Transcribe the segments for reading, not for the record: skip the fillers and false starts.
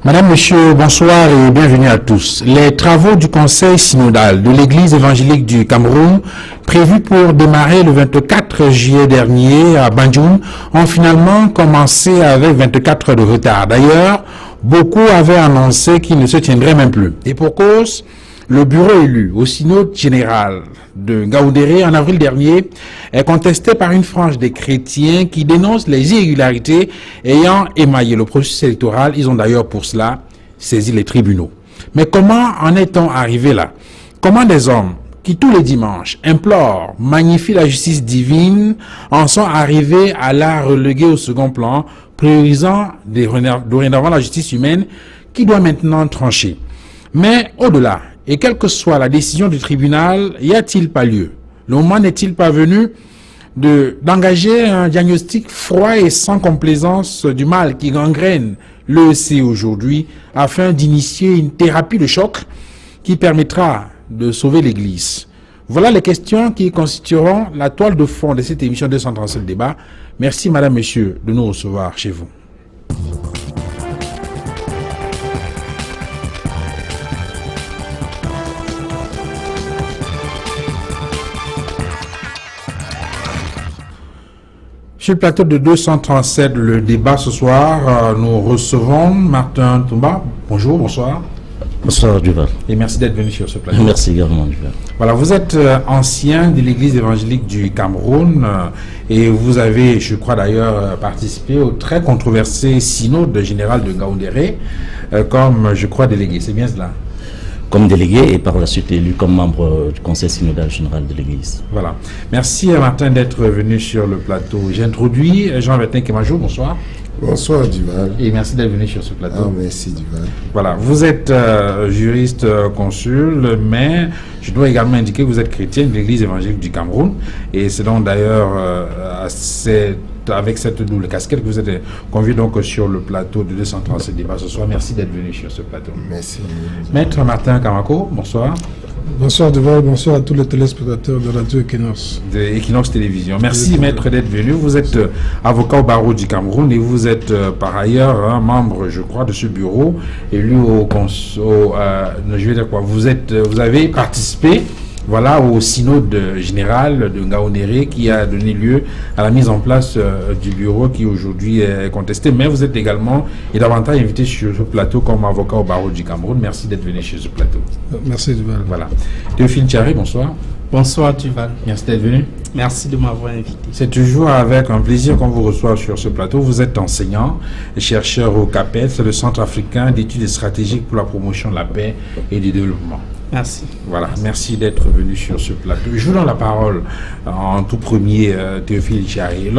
Madame, Monsieur, bonsoir et bienvenue à tous. Les travaux du Conseil synodal de l'Église évangélique du Cameroun, prévus pour démarrer le 24 juillet dernier à Banjul, ont finalement commencé avec 24 heures de retard. D'ailleurs, beaucoup avaient annoncé qu'ils ne se tiendraient même plus. Et pour cause, le bureau élu au synode général de Ngaoundéré en avril dernier est contesté par une frange des chrétiens qui dénoncent les irrégularités ayant émaillé le processus électoral. Ils ont d'ailleurs pour cela saisi les tribunaux. Mais comment en est-on arrivé là? Comment des hommes qui tous les dimanches implorent, magnifient la justice divine, en sont arrivés à la reléguer au second plan, priorisant dorénavant la justice humaine qui doit maintenant trancher? Mais au-delà, et quelle que soit la décision du tribunal, y a-t-il pas lieu? Le moment n'est-il pas venu d'engager un diagnostic froid et sans complaisance du mal qui gangrène l'EEC aujourd'hui afin d'initier une thérapie de choc qui permettra de sauver l'Église? Voilà les questions qui constitueront la toile de fond de cette émission 237 débat. Merci Madame, Monsieur de nous recevoir chez vous. Sur le plateau de 237, le débat ce soir, nous recevons Martin Toumba. Bonjour, bonsoir. Bonsoir Duval. Et merci d'être venu sur ce plateau. Merci également Duval. Voilà, vous êtes ancien de l'Église évangélique du Cameroun et vous avez, je crois d'ailleurs, participé au très controversé synode général de Ngaoundéré comme, je crois, délégué. C'est bien cela? Comme délégué et par la suite élu comme membre du Conseil synodal général de l'Église. Voilà. Merci Martin d'être venu sur le plateau. J'introduis Jean-Bertin Kemajou. Bonsoir. Bonsoir Duval. Et merci d'être venu sur ce plateau. Merci Duval. Voilà. Vous êtes juriste consul, mais je dois également indiquer que vous êtes chrétien de l'Église évangélique du Cameroun. Et c'est donc d'ailleurs avec cette double casquette que vous êtes convié donc sur le plateau de 237 débats ce soir. Merci d'être venu sur ce plateau. Merci. Maître Martin Kamako, bonsoir. Bonsoir Duval, bonsoir à tous les téléspectateurs de Radio Equinox. De Equinox Télévision. Merci Maître d'être venu. Vous êtes avocat au barreau du Cameroun et vous êtes par ailleurs membre, je crois, de ce bureau élu je vais dire quoi, vous avez participé au synode général de Ngaoundéré qui a donné lieu à la mise en place du bureau qui aujourd'hui est contesté. Mais vous êtes également et davantage invité sur ce plateau comme avocat au barreau du Cameroun. Merci d'être venu sur ce plateau. Merci Duval. Voilà. Théophile Tchari, bonsoir. Bonsoir Duval. Merci d'être venu. Merci de m'avoir invité. C'est toujours avec un plaisir qu'on vous reçoit sur ce plateau. Vous êtes enseignant et chercheur au CAPES, le Centre africain d'études stratégiques pour la promotion de la paix et du développement. Merci. Voilà, merci d'être venu sur ce plateau. Je vous donne la parole en tout premier, Théophile Tchari.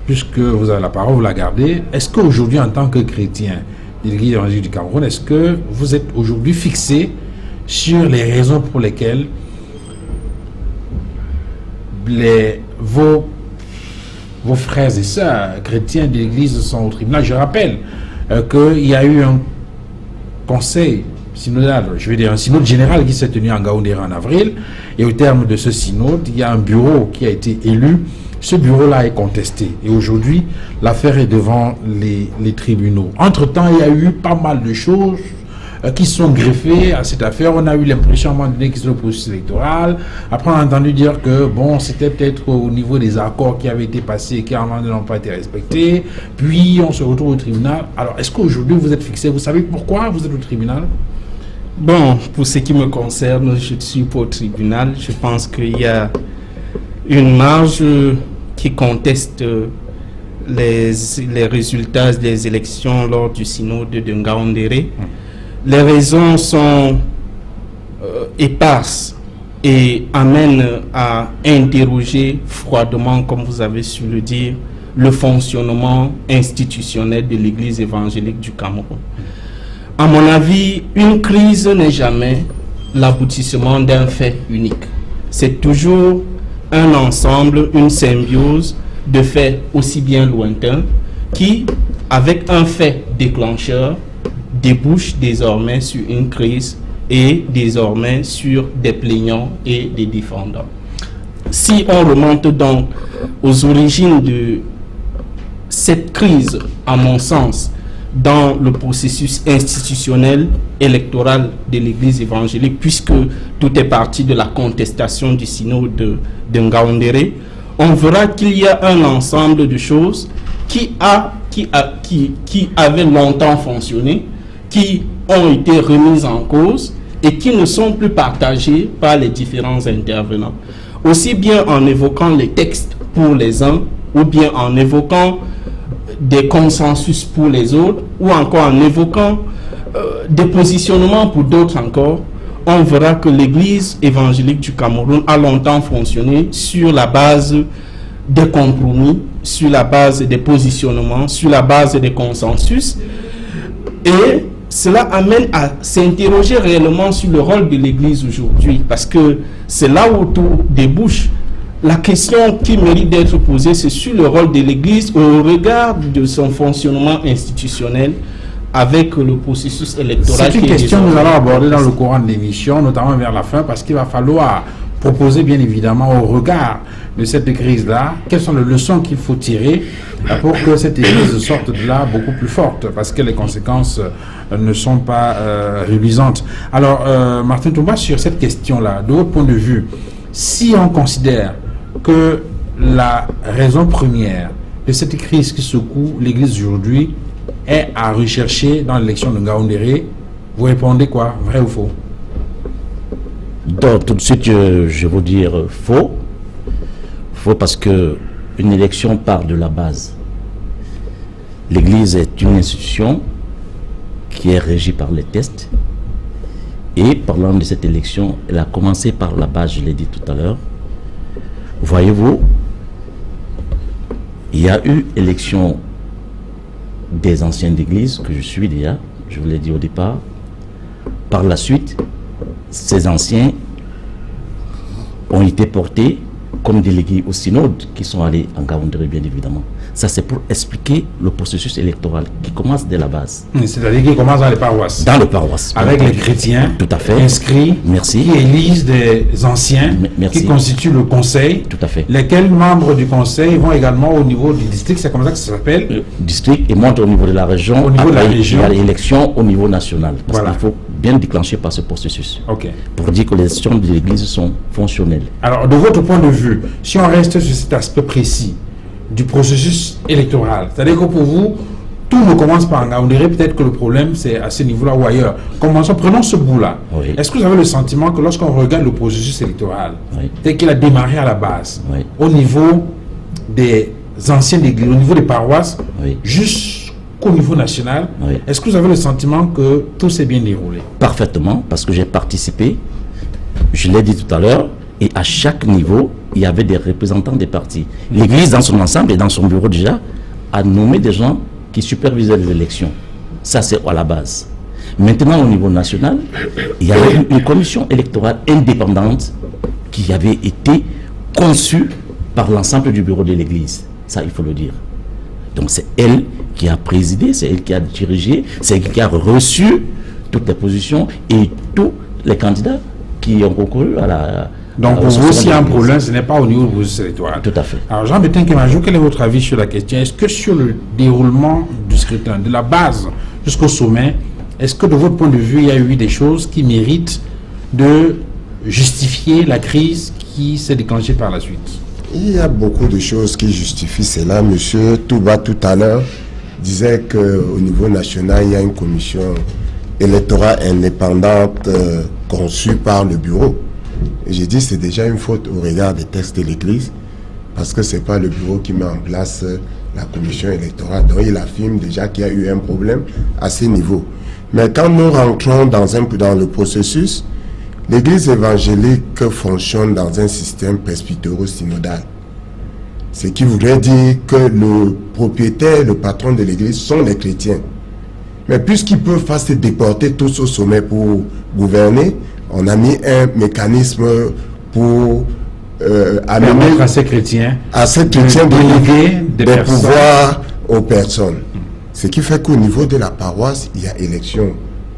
Puisque vous avez la parole, vous la gardez, est-ce qu'aujourd'hui, en tant que chrétien de l'Église évangélique du Cameroun, est-ce que vous êtes aujourd'hui fixé sur les raisons pour lesquelles vos frères et sœurs chrétiens de l'Église sont au tribunal? Je rappelle qu'il y a eu un conseil synodal, je veux dire un synode général qui s'est tenu en Ngaoundéré en avril, et au terme de ce synode, il y a un bureau qui a été élu. Ce bureau-là est contesté et aujourd'hui, l'affaire est devant les tribunaux. Entre-temps, il y a eu pas mal de choses qui sont greffées à cette affaire. On a eu l'impression à un moment donné que c'était le processus électoral. Après, on a entendu dire que c'était peut-être au niveau des accords qui avaient été passés et qui à un moment donné n'ont pas été respectés. Puis, on se retrouve au tribunal. Alors, est-ce qu'aujourd'hui, vous êtes fixé? Vous savez pourquoi vous êtes au tribunal? Bon, pour ce qui me concerne, je ne suis pas au tribunal. Je pense qu'il y a une marge qui conteste les résultats des élections lors du synode de Ngaoundéré. Les raisons sont éparses et amènent à interroger froidement, comme vous avez su le dire, le fonctionnement institutionnel de l'Église évangélique du Cameroun. À mon avis, une crise n'est jamais l'aboutissement d'un fait unique. C'est toujours un ensemble, une symbiose de faits aussi bien lointains qui, avec un fait déclencheur, débouche désormais sur une crise et désormais sur des plaignants et des défendants. Si on remonte donc aux origines de cette crise, à mon sens, dans le processus institutionnel électoral de l'Église évangélique, puisque tout est parti de la contestation du synode de Ngaoundéré, on verra qu'il y a un ensemble de choses qui avaient longtemps fonctionné, qui ont été remises en cause et qui ne sont plus partagées par les différents intervenants. Aussi bien en évoquant les textes pour les uns, ou bien en évoquant des consensus pour les autres, ou encore en évoquant des positionnements pour d'autres encore, on verra que l'Église évangélique du Cameroun a longtemps fonctionné sur la base des compromis, sur la base des positionnements, sur la base des consensus. Et cela amène à s'interroger réellement sur le rôle de l'Église aujourd'hui, parce que c'est là où tout débouche. La question qui mérite d'être posée, c'est sur le rôle de l'Église au regard de son fonctionnement institutionnel avec le processus électoral. C'est une question que nous allons aborder dans le courant de l'émission, notamment vers la fin, parce qu'il va falloir proposer bien évidemment au regard de cette crise-là, quelles sont les leçons qu'il faut tirer pour que cette Église sorte de là beaucoup plus forte, parce que les conséquences ne sont pas réduisantes. Alors, Martin Toumba, sur cette question-là, de votre point de vue, si on considère que la raison première de cette crise qui secoue l'Église aujourd'hui est à rechercher dans l'élection de Ngaoundéré, vous répondez quoi, vrai ou faux? Donc, tout de suite, je vais vous dire faux. Faux parce que une élection part de la base. L'Église est une institution qui est régie par les tests. Et parlant de cette élection, elle a commencé par la base, je l'ai dit tout à l'heure. Voyez-vous, il y a eu élection des anciens d'église, que je suis déjà, je vous l'ai dit au départ. Par la suite, ces anciens ont été portés comme délégués au synode qui sont allés en Ngaoundéré, bien évidemment. Ça, c'est pour expliquer le processus électoral qui commence dès la base. C'est-à-dire qui commence dans les paroisses. Dans les paroisses. Avec les chrétiens tout à fait. Inscrits, merci, qui élisent des anciens, merci, qui constituent le conseil. Tout à fait. Lesquels membres du conseil vont également au niveau du district, c'est comme ça que ça s'appelle. District et montent au niveau de la région. Au niveau après, de la région. Il y a l'élection au niveau national. Parce voilà. qu'il faut bien déclencher par ce processus. Okay. Pour dire que les institutions de l'Église sont fonctionnelles. Alors, de votre point de vue, si on reste sur cet aspect précis du processus électoral, c'est-à-dire que pour vous, tout ne commence pas en Ngaoundéré, peut-être que le problème c'est à ce niveau-là ou ailleurs. Commençons, prenons ce bout-là. Oui. Est-ce que vous avez le sentiment que lorsqu'on regarde le processus électoral, oui, tel qu'il a démarré à la base, oui, au niveau des anciennes églises, au niveau des paroisses, oui, jusqu'au niveau national, oui, est-ce que vous avez le sentiment que tout s'est bien déroulé? Parfaitement, parce que j'ai participé, je l'ai dit tout à l'heure, et à chaque niveau, il y avait des représentants des partis. L'Église, dans son ensemble et dans son bureau déjà, a nommé des gens qui supervisaient les élections. Ça, c'est à la base. Maintenant, au niveau national, il y avait une commission électorale indépendante qui avait été conçue par l'ensemble du bureau de l'Église. Ça, il faut le dire. Donc, c'est elle qui a présidé, c'est elle qui a dirigé, c'est elle qui a reçu toutes les positions et tous les candidats qui ont concouru à la... Donc, pour vous, s'il y a un problème, ce n'est pas au niveau du processus électoral. Tout à fait. Alors, Jean-Bertin Kémajou, quel est votre avis sur la question? Est-ce que sur le déroulement du scrutin, de la base jusqu'au sommet, est-ce que de votre point de vue, il y a eu des choses qui méritent de justifier la crise qui s'est déclenchée par la suite? Il y a beaucoup de choses qui justifient cela. Monsieur Touba, tout à l'heure, disait qu'au niveau national, il y a une commission électorale indépendante conçue par le bureau. Et j'ai dit que c'est déjà une faute au regard des textes de l'Église, parce que ce n'est pas le bureau qui met en place la commission électorale. Donc il affirme déjà qu'il y a eu un problème à ce niveau. Mais quand nous rentrons dans le processus, l'Église évangélique fonctionne dans un système presbytéro-synodal. Ce qui voudrait dire que le propriétaire, le patron de l'Église sont les chrétiens. Mais puisqu'ils peuvent pas se déporter tous au sommet pour gouverner, on a mis un mécanisme pour amener à ces chrétiens des pouvoirs aux personnes. Ce qui fait qu'au niveau de la paroisse, il y a élection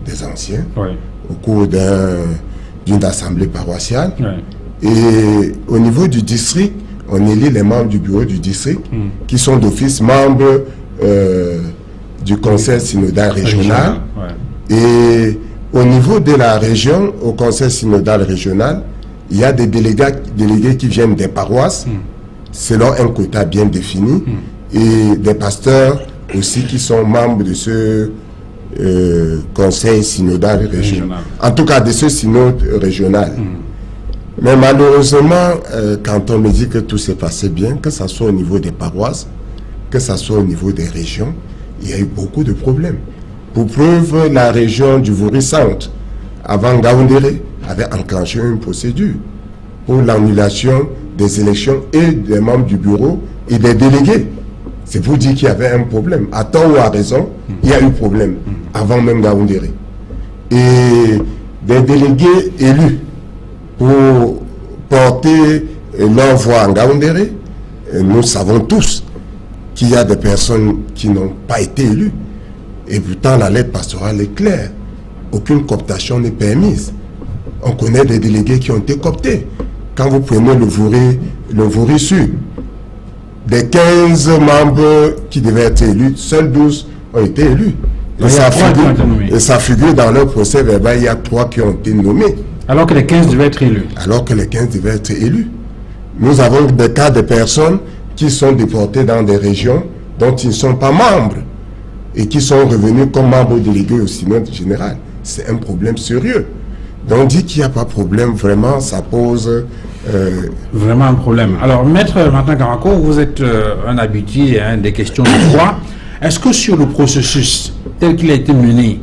des anciens, oui, au cours d'une assemblée paroissiale. Oui. Et au niveau du district, on élit les membres du bureau du district qui sont d'office membres du conseil synodal régional. Ouais. Et au niveau de la région, au conseil synodal régional, il y a des délégués qui viennent des paroisses, selon un quota bien défini, et des pasteurs aussi qui sont membres de ce conseil synodal régional. En tout cas, de ce synode régional. Mais malheureusement, quand on me dit que tout s'est passé bien, que ce soit au niveau des paroisses, que ce soit au niveau des régions, il y a eu beaucoup de problèmes. Pour preuve, la région du Vouri-Centre, avant Ngaoundéré, avait enclenché une procédure pour l'annulation des élections et des membres du bureau et des délégués. C'est pour dire qu'il y avait un problème. À tort ou à raison, il y a eu problème avant même Ngaoundéré. Et des délégués élus pour porter leur voix en Ngaoundéré, nous savons tous qu'il y a des personnes qui n'ont pas été élues. Et pourtant, la lettre pastorale est claire. Aucune cooptation n'est permise. On connaît des délégués qui ont été cooptés. Quand vous prenez le Vouri Sud, des 15 membres qui devaient être élus, seuls 12 ont été élus. Et ça figure dans leur procès verbal, il y a 3 qui ont été nommés. Alors que les 15 devaient être élus. Alors que les 15 devaient être élus. Nous avons des cas de personnes qui sont déportées dans des régions dont ils ne sont pas membres et qui sont revenus comme membres délégués au synode général. C'est un problème sérieux. Donc on dit qu'il n'y a pas de problème, vraiment, ça pose... Vraiment un problème. Alors, Maître Martin Karanko, vous êtes un habitué des questions de droit. Est-ce que sur le processus tel qu'il a été mené,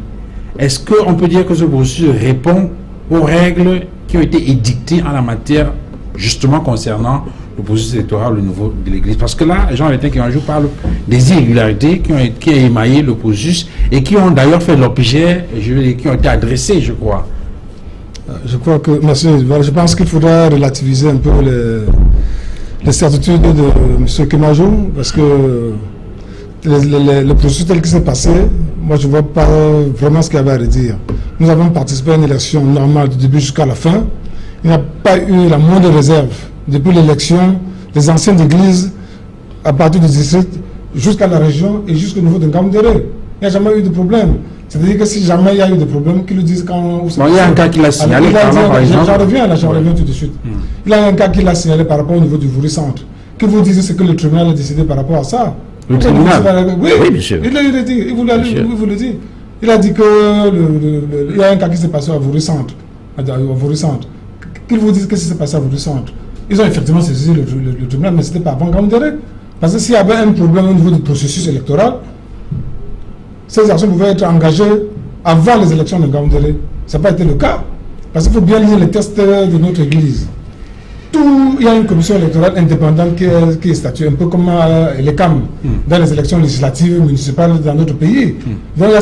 est-ce qu'on peut dire que ce processus répond aux règles qui ont été édictées en la matière, justement concernant le processus électoral au niveau de l'Église? Parce que là, Jean-Martin Kiranjou parle des irrégularités qui ont émaillé le processus et qui ont d'ailleurs fait l'objet, qui ont été adressées, je crois. Je crois que, monsieur, je pense qu'il faudra relativiser un peu les certitudes de M. Kimajou, parce que le processus tel qu'il s'est passé, moi je ne vois pas vraiment ce qu'il y avait à redire. Nous avons participé à une élection normale du début jusqu'à la fin. Il n'y a pas eu la moindre réserve depuis l'élection des anciennes églises à partir du district jusqu'à la région et jusqu'au niveau de Ngaoundéré. Il n'y a jamais eu de problème. C'est-à-dire que si jamais il y a eu des problèmes, qu'ils le disent quand... Bon, il y a un cas qui l'a signalé, j'en reviens tout de suite. Il y a un cas qui l'a signalé par rapport au niveau du Vouri-Centre. Que vous disiez, c'est que le tribunal a décidé par rapport à ça. Le tribunal? Oui, monsieur. Il l'a dit, il vous l'a dit, vous le dit. Il a dit que il y a un cas qui s'est passé à Vouri-Centre. Qu'ils vous disent que ce qui s'est passé à Vouri-Centre. Ils ont effectivement saisi le tribunal, mais ce n'était pas avant Ngaoundéré. Parce que s'il y avait un problème au niveau du processus électoral, ces actions pouvaient être engagées avant les élections de Ngaoundéré. Ça n'a pas été le cas. Parce qu'il faut bien lire les textes de notre Église. Il y a une commission électorale indépendante qui est statuée, un peu comme les CAM, dans les élections législatives municipales dans notre pays. Donc il y a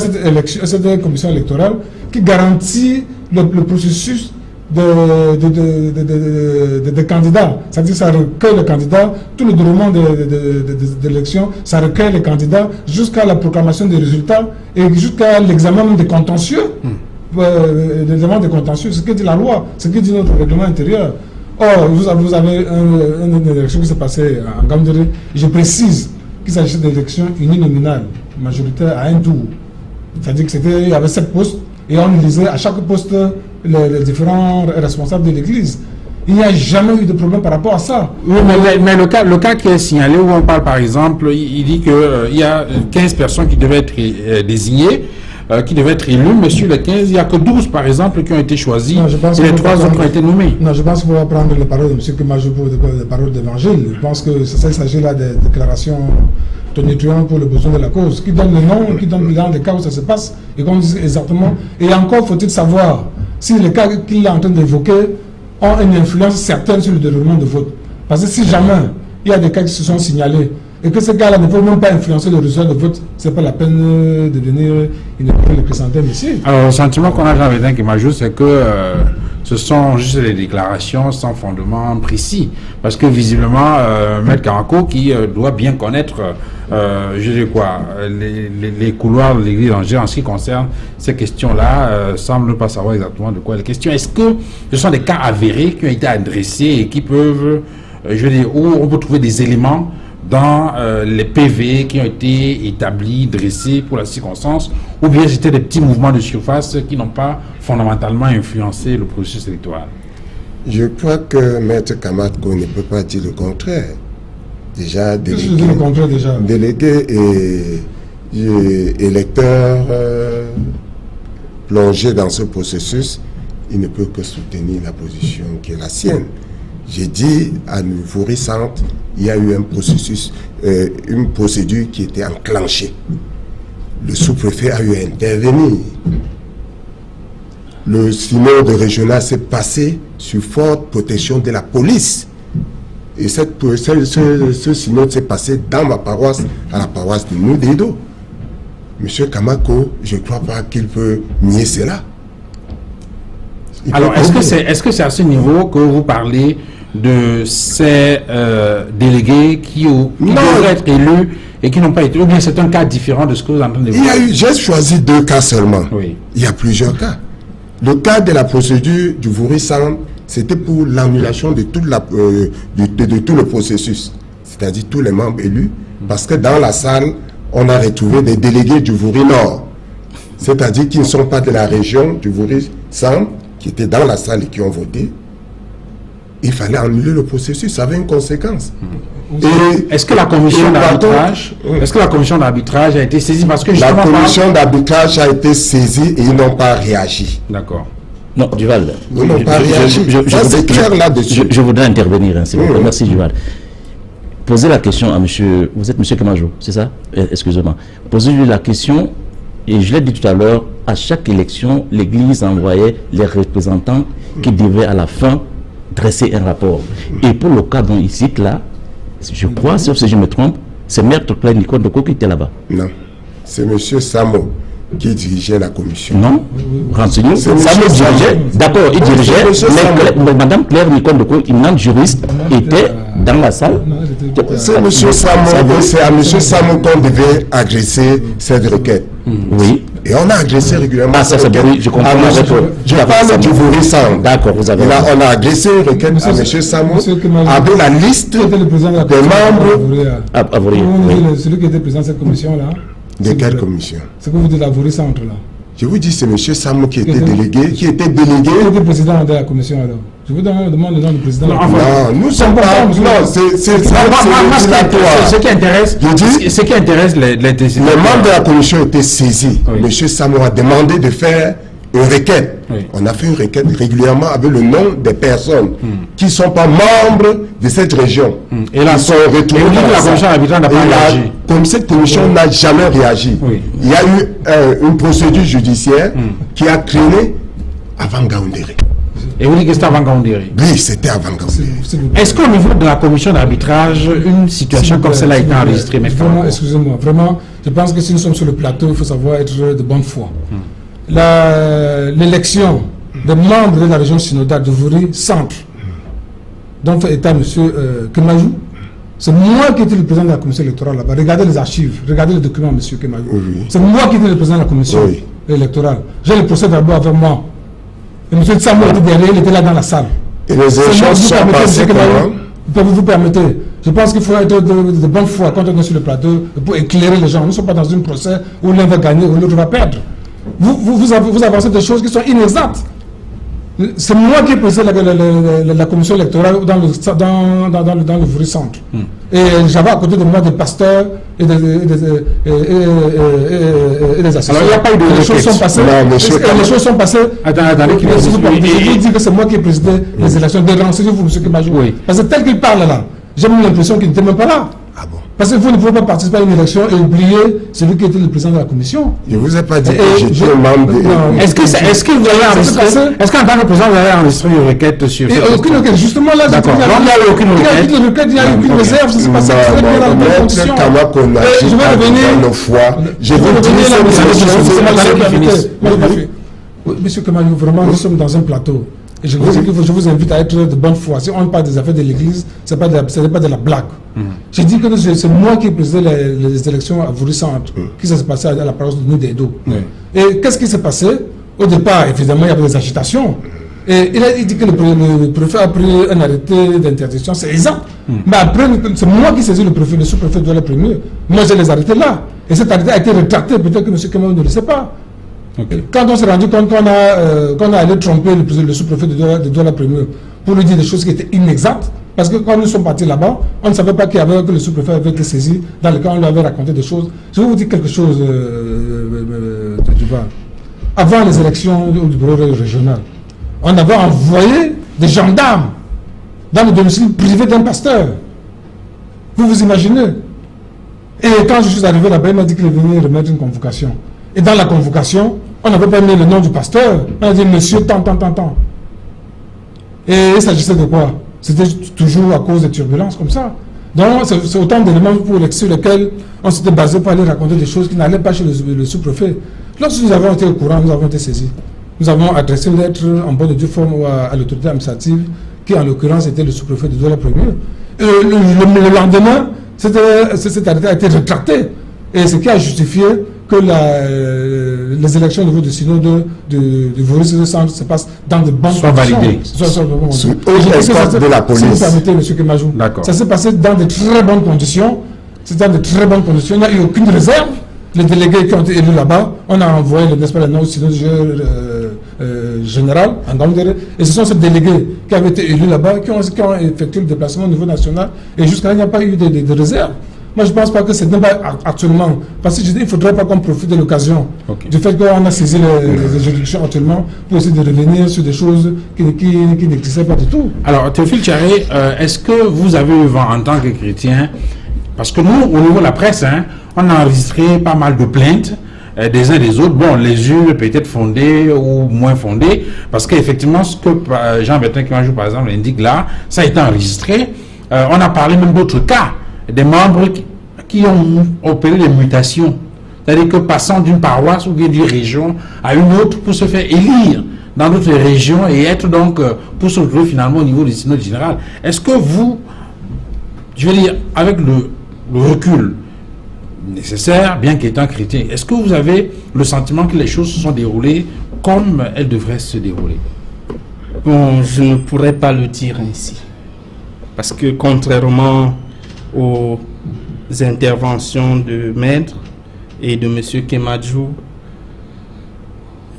cette commission électorale qui garantit le processus de candidats. C'est-à-dire que ça recueille les candidats, tout le déroulement de l'élection, ça recueille les candidats jusqu'à la proclamation des résultats et jusqu'à l'examen des contentieux. L'examen des contentieux, ce que dit la loi, ce que dit notre règlement intérieur. Or, vous avez une élection qui s'est passée en Ngaoundéré. Je précise qu'il s'agissait d'élections uninominales, majoritaires à un tour. C'est-à-dire qu'il y avait 7 postes et on lisait à chaque poste les différents responsables de l'Église. Il n'y a jamais eu de problème par rapport à ça. Oui, mais le cas qui est signalé, où on parle par exemple, il dit qu'il y a 15 personnes qui devaient être désignées, qui devaient être élues, mais sur les 15, il n'y a que 12 par exemple qui ont été choisis, et les 3 autres ont été nommés. Non, je pense qu'il faut prendre les paroles de M. Kimajou pour des paroles d'évangile. Je pense que ça, il s'agit là des déclarations tonitruantes pour le besoin de la cause, qui donnent le nom, qui donnent le bilan des cas où ça se passe, et qu'on dit exactement. Et encore faut-il savoir si les cas qu'il est en train d'évoquer ont une influence certaine sur le déroulement de vote. Parce que si jamais il y a des cas qui se sont signalés, et que ces cas-là ne peuvent même pas influencer le résultat de vote, ce n'est pas la peine de venir le présenter ici. Alors, le sentiment qu'on a, Jean-Martin Kimajou, c'est que ce sont juste des déclarations sans fondement précis. Parce que visiblement, Maître Karanko, qui doit bien connaître, les couloirs de l'Église d'Angers en ce qui concerne ces questions-là, semble ne pas savoir exactement de quoi il est question. Est-ce que ce sont des cas avérés qui ont été adressés et qui peuvent, où on peut trouver des éléments dans les PV qui ont été établis, dressés pour la circonstance, ou bien c'était des petits mouvements de surface qui n'ont pas fondamentalement influencé le processus électoral? Je crois que Maître Kamatko ne peut pas dire le contraire. Déjà, délégué et électeur plongé dans ce processus, il ne peut que soutenir la position qui est la sienne. J'ai dit à niveau récent, il y a eu un processus, une procédure qui était enclenchée. Le sous-préfet a eu à intervenir. Le synode régional s'est passé sur forte protection de la police. Et ce synode s'est passé dans ma paroisse, à la paroisse de Moudédo. Monsieur Kamatko, je ne crois pas qu'il peut nier cela. Alors, est-ce que c'est à ce niveau que vous parlez de ces délégués qui devraient être élus et qui n'ont pas été, ou bien c'est un cas différent de ce que vous entendez? J'ai choisi 2 cas seulement. Oui. Il y a plusieurs cas. Le cas de la procédure du Voury-Centre, c'était pour l'annulation de tout le processus, c'est-à-dire tous les membres élus, parce que dans la salle, on a retrouvé des délégués du Voury-Nord, c'est-à-dire qui ne sont pas de la région du Voury-Centre, qui étaient dans la salle et qui ont voté. Il fallait annuler le processus, ça avait une conséquence. Est-ce que la commission d'arbitrage a été saisie? Parce que la commission d'arbitrage a été saisie et ils n'ont pas réagi. D'accord. Non, Duval. Ils n'ont pas réagi. C'est clair là-dessus. Je voudrais intervenir, s'il vous plaît. Merci, Duval. Posez la question à monsieur. Vous êtes monsieur Kemajo, c'est ça? Excusez-moi. Posez-lui la question, et je l'ai dit tout à l'heure, à chaque élection, l'Église envoyait les représentants qui devaient à la fin dresser un rapport. Et pour le cas dont il cite là, je crois, sauf si je me trompe, c'est Maître Claire Nicole Ndoko qui était là-bas. Non, c'est monsieur Samo qui dirigeait la commission. Non, renseignez-vous. Samo dirigeait, d'accord, il dirigeait, mais Madame Claire Nicole Ndoko, une grande juriste, était dans la salle. C'est monsieur Samo, c'est à monsieur Samo qu'on devait agresser cette requête. Oui. Et on a agressé régulièrement. Ah, ça c'est bon, oui, je comprends. Je parle du Voury-Centre. D'accord, vous avez. On a agressé une requête à M. Samo avec la liste des membres. Celui qui était président de cette commission-là. De quelle commission? C'est que vous dites la Voury-Centre là. Je vous dis, c'est M. Samo qui était délégué. Qui était président de la commission alors. Je vous demande le nom du président. Non, nous ne sommes pas. Non, c'est ce qui intéresse les membres de la commission étaient saisis. Oui. M. Samo a demandé de faire une requête. Oui. On a fait une requête régulièrement avec le nom des personnes qui ne sont pas membres de cette région. Et là, sont retrouvés dans la commission arbitrale n'a pas réagi. Comme cette commission n'a jamais réagi. Oui. Il y a eu une procédure judiciaire qui a traîné avant Gaoundéré. Et vous dites que c'était avant Gaoundéré? Oui, c'était avant Gaoundéré. Est-ce qu'au niveau de la commission d'arbitrage, une situation comme celle-là a été enregistrée? Vraiment, excusez-moi, vraiment, je pense que si nous sommes sur le plateau, il faut savoir être de bonne foi. L'élection des membres de la région synodale de Voury-Centre, dont fait état M. Kemajou, c'est moi qui étais le président de la commission électorale là-bas. Regardez les archives, regardez les documents, M. Kemajou. Oui. C'est moi qui étais le président de la commission électorale. J'ai le procès verbal avec moi. Et M. Tsamo était derrière, il était là dans la salle. Et les échanges sont passés comment? Vous permettez. Je pense qu'il faut être de bonne foi quand on est sur le plateau pour éclairer les gens. Nous ne sommes pas dans un procès où l'un va gagner ou l'autre va perdre. Vous avancez des choses qui sont inexactes. C'est moi qui ai posé la commission électorale dans le Voury-Centre. Et j'avais à côté de moi des pasteurs et des associations. Alors il n'y a pas eu de les choses sont passées. Les choses sont passées. Attendez, je vous dis que c'est moi qui ai présidé les élections. Renseignez-vous, M. Kemajou. Parce que tel qu'il parle là, j'ai même l'impression qu'il n'était même pas là. Ah bon? Parce que vous ne pouvez pas participer à une élection et oublier celui qui était le président de la commission. Je ne vous ai pas dit que j'étais membre de... Est-ce que vous avez enregistré? Est-ce qu'en tant que président, vous avez enregistré une requête sur cette aucune requête. Justement, là, d'accord. Donc, il n'y a eu aucune requête. Il n'y a eu aucune réserve. Ça s'est passé très bien dans les bonnes conditions. Je vais revenir. Je vais revenir. Monsieur Kemajou, vraiment, nous sommes dans un plateau. Et je vous invite à être de bonne foi. Si on parle des affaires de l'Église, ce n'est pas de la blague. J'ai dit que c'est moi qui ai présidé les élections à Voury-Centre, qui s'est passé à la paroisse de Moudédo. Et qu'est-ce qui s'est passé? Au départ, évidemment, il y avait des agitations. Et il dit que le préfet a pris un arrêté d'interdiction, c'est exact. Mais après, c'est moi qui saisis le préfet, le sous-préfet doit le premier. Moi, j'ai les arrêtés là. Et cet arrêté a été rétracté, peut-être que M. Kemao ne le sait pas. Okay. Quand on s'est rendu compte qu'on a allé tromper le sous-préfet de Douala Premier pour lui dire des choses qui étaient inexactes, parce que quand nous sommes partis là-bas, on ne savait pas que le sous-préfet avait été saisi, dans le cas où on lui avait raconté des choses. Je vais vous dire quelque chose, avant les élections du bureau régional, on avait envoyé des gendarmes dans le domicile privé d'un pasteur. Vous vous imaginez? Et quand je suis arrivé là-bas, il m'a dit qu'il venait remettre une convocation. Et dans la convocation, on n'avait pas mis le nom du pasteur. On a dit monsieur tant. Et il s'agissait de quoi? C'était toujours à cause des turbulences comme ça. Donc c'est autant d'éléments sur lesquels on s'était basé pour aller raconter des choses qui n'allaient pas chez le sous-préfet. Lorsque nous avons été au courant, nous avons été saisis. Nous avons adressé une lettre en bonne et due forme à l'autorité administrative, qui en l'occurrence était le sous-préfet de Douala Premier. Le lendemain, cet arrêté a été rétracté. Et ce qui a justifié que les élections au niveau du synode de Voris Centre se passent dans de bonnes conditions. Validées. Sous haute escorte de la police. Si vous permettez, M. Kemajou. Ça s'est passé dans de très bonnes conditions. C'est dans de très bonnes conditions. Il n'y a eu aucune réserve. Les délégués qui ont été élus là-bas, on a envoyé le nom au synode général en Gamdere. Et ce sont ces délégués qui avaient été élus là-bas qui ont effectué le déplacement au niveau national. Et jusqu'à là, il n'y a pas eu de réserve. Moi, je ne pense pas que c'est pas actuellement. Parce que je dis, il ne faudrait pas qu'on profite de l'occasion du fait qu'on a saisi les juridictions actuellement pour essayer de revenir sur des choses qui n'existaient pas du tout. Alors, Théophile Tchare, est-ce que vous avez eu vent en tant que chrétien? Parce que nous, au niveau de la presse, on a enregistré pas mal de plaintes des uns et des autres. Bon, les unes peut-être fondées ou moins fondées, parce qu'effectivement, ce que Jean-Bertrand Kemajou, par exemple, indique là, ça a été enregistré. On a parlé même d'autres cas, des membres qui ont opéré des mutations. C'est-à-dire que passant d'une paroisse ou bien d'une région à une autre pour se faire élire dans d'autres régions et être donc, pour se retrouver finalement au niveau du synode général. Est-ce que vous, je veux dire, avec le recul nécessaire, bien qu'étant chrétien, est-ce que vous avez le sentiment que les choses se sont déroulées comme elles devraient se dérouler? Bon, je ne pourrais pas le dire ainsi. Parce que contrairement aux interventions de Maître et de M. Kemajou,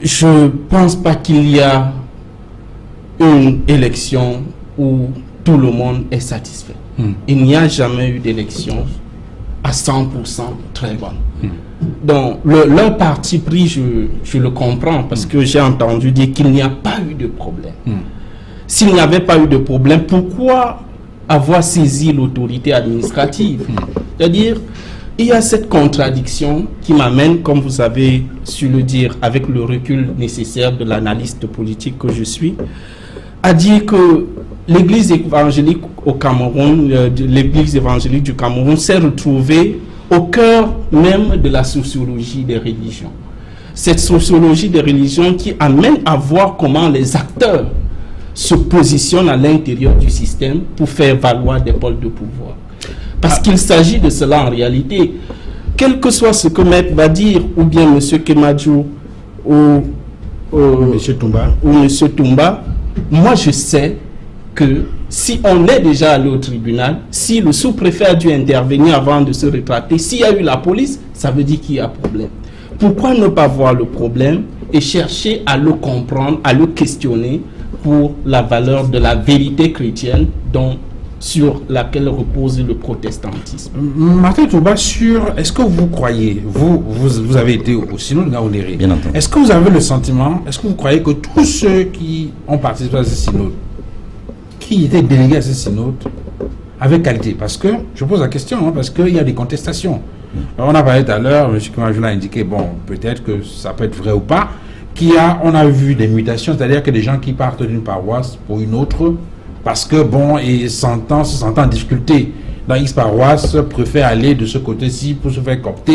je ne pense pas qu'il y a une élection où tout le monde est satisfait. Il n'y a jamais eu d'élection à 100% très bonne. Donc, leur parti pris, je le comprends parce que j'ai entendu dire qu'il n'y a pas eu de problème. S'il n'y avait pas eu de problème, pourquoi avoir saisi l'autorité administrative? C'est-à-dire, il y a cette contradiction qui m'amène, comme vous avez su le dire, avec le recul nécessaire de l'analyste politique que je suis, à dire que l'Église évangélique au Cameroun, l'Église évangélique du Cameroun s'est retrouvée au cœur même de la sociologie des religions. Cette sociologie des religions qui amène à voir comment les acteurs se positionnent à l'intérieur du système pour faire valoir des pôles de pouvoir. Parce qu'il s'agit de cela en réalité. Quel que soit ce que Maître va dire, ou bien M. Kemajou, ou M. Toumba, moi je sais que si on est déjà allé au tribunal, si le sous-préfet a dû intervenir avant de se rétracter, s'il y a eu la police, ça veut dire qu'il y a problème. Pourquoi ne pas voir le problème et chercher à le comprendre, à le questionner pour la valeur de la vérité chrétienne sur laquelle repose le protestantisme? Martin Touba, est-ce que vous croyez, vous avez été au synode Ngaoundéré, bien entendu, est-ce que vous avez le sentiment, est-ce que vous croyez que tous ceux qui ont participé à ce synode, qui étaient délégués à ce synode, avaient qualité? Parce que, je pose la question, parce qu'il y a des contestations. Alors, on a parlé tout à l'heure, M. Kemajou l'a indiqué, bon, peut-être que ça peut être vrai ou pas, on a vu des mutations, c'est-à-dire que des gens qui partent d'une paroisse pour une autre, parce que, bon, et se sentant en difficulté dans X paroisse, préfèrent aller de ce côté-ci pour se faire coopter,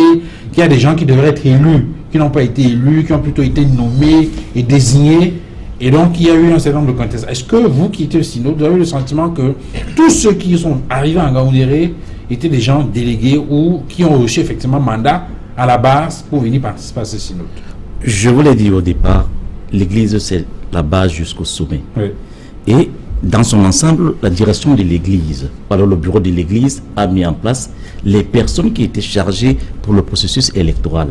qu'il y a des gens qui devraient être élus, qui n'ont pas été élus, qui ont plutôt été nommés et désignés, et donc il y a eu un certain nombre de contestations. Est-ce que vous qui étiez au synode, vous avez le sentiment que tous ceux qui sont arrivés en Ngaoundéré étaient des gens délégués ou qui ont reçu effectivement mandat à la base pour venir participer à ce synode? Je vous l'ai dit au départ, l'église, c'est la base jusqu'au sommet. Oui. Et dans son ensemble, la direction de l'église, alors le bureau de l'église a mis en place les personnes qui étaient chargées pour le processus électoral.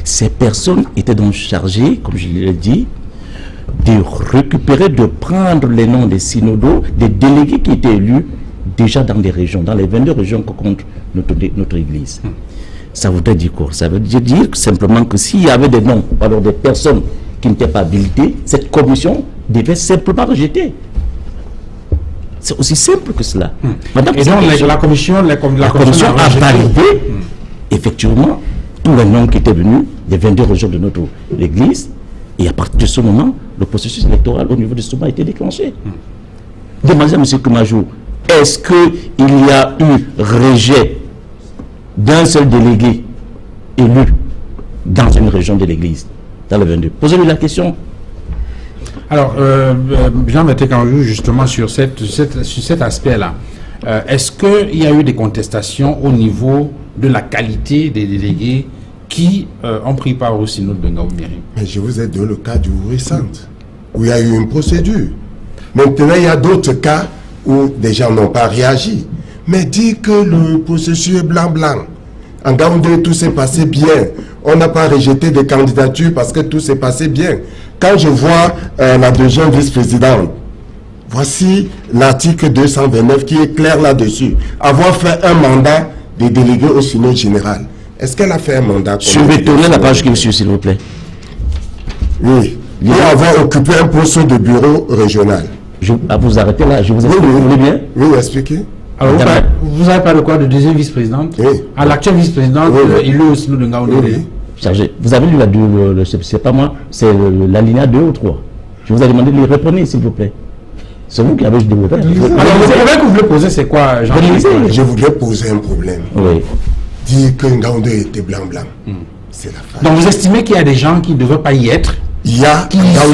Ces personnes étaient donc chargées, comme je l'ai dit, de récupérer, de prendre les noms des synodaux, des délégués qui étaient élus déjà dans des régions, dans les 22 régions que compte notre église. Ça voudrait dire quoi? Ça veut dire simplement que s'il y avait des noms, alors des personnes qui n'étaient pas habilitées, cette commission devait simplement rejeter. C'est aussi simple que cela. Et donc la commission a validé effectivement tous les noms qui étaient venus des 22 régions de notre église. Et à partir de ce moment, le processus électoral au niveau de Souma a été déclenché. Demandez à M. Kemajou, est-ce qu'il y a eu rejet d'un seul délégué élu dans une région de l'église, dans le 22? Posez-lui la question. Alors, Jean-Baptiste Kemajou, justement sur cet aspect-là, est-ce qu'il y a eu des contestations au niveau de la qualité des délégués qui ont pris part au synode de Ngaoundéré? Mais je vous ai donné le cas du récent, où il y a eu une procédure. Maintenant, il y a d'autres cas où des gens n'ont pas réagi. Mais dire que le processus est blanc-blanc, en Ngaoundéré, tout s'est passé bien. On n'a pas rejeté des candidatures parce que tout s'est passé bien. Quand je vois la deuxième vice-présidente, voici l'article 229 qui est clair là-dessus. Avoir fait un mandat de délégué au synode général. Est-ce qu'elle a fait un mandat? Je vais tourner la page qui me suit, s'il vous plaît. Oui. Et avoir occupé un poste de bureau régional. Vous arrêtez là, je vous explique. Vous voulez bien? Oui, expliquez. Alors, vous avez parlé de quoi? De deuxième vice-présidente? Oui. À l'actuelle vice-présidente, élue au synode de Ngaoundéré. Oui. Chargé. Vous avez lu c'est pas moi, c'est l'alinéa 2 ou 3. Je vous ai demandé de les reprenez, s'il vous plaît. C'est vous qui avez développé. Alors, le problème que vous voulez poser, c'est quoi, Jean? Je voudrais poser un problème. Oui. Dire que Ngaoundéré était blanc-blanc. C'est la fin. Donc, vous estimez qu'il y a des gens qui ne devraient pas y être, Il y a qui y sont,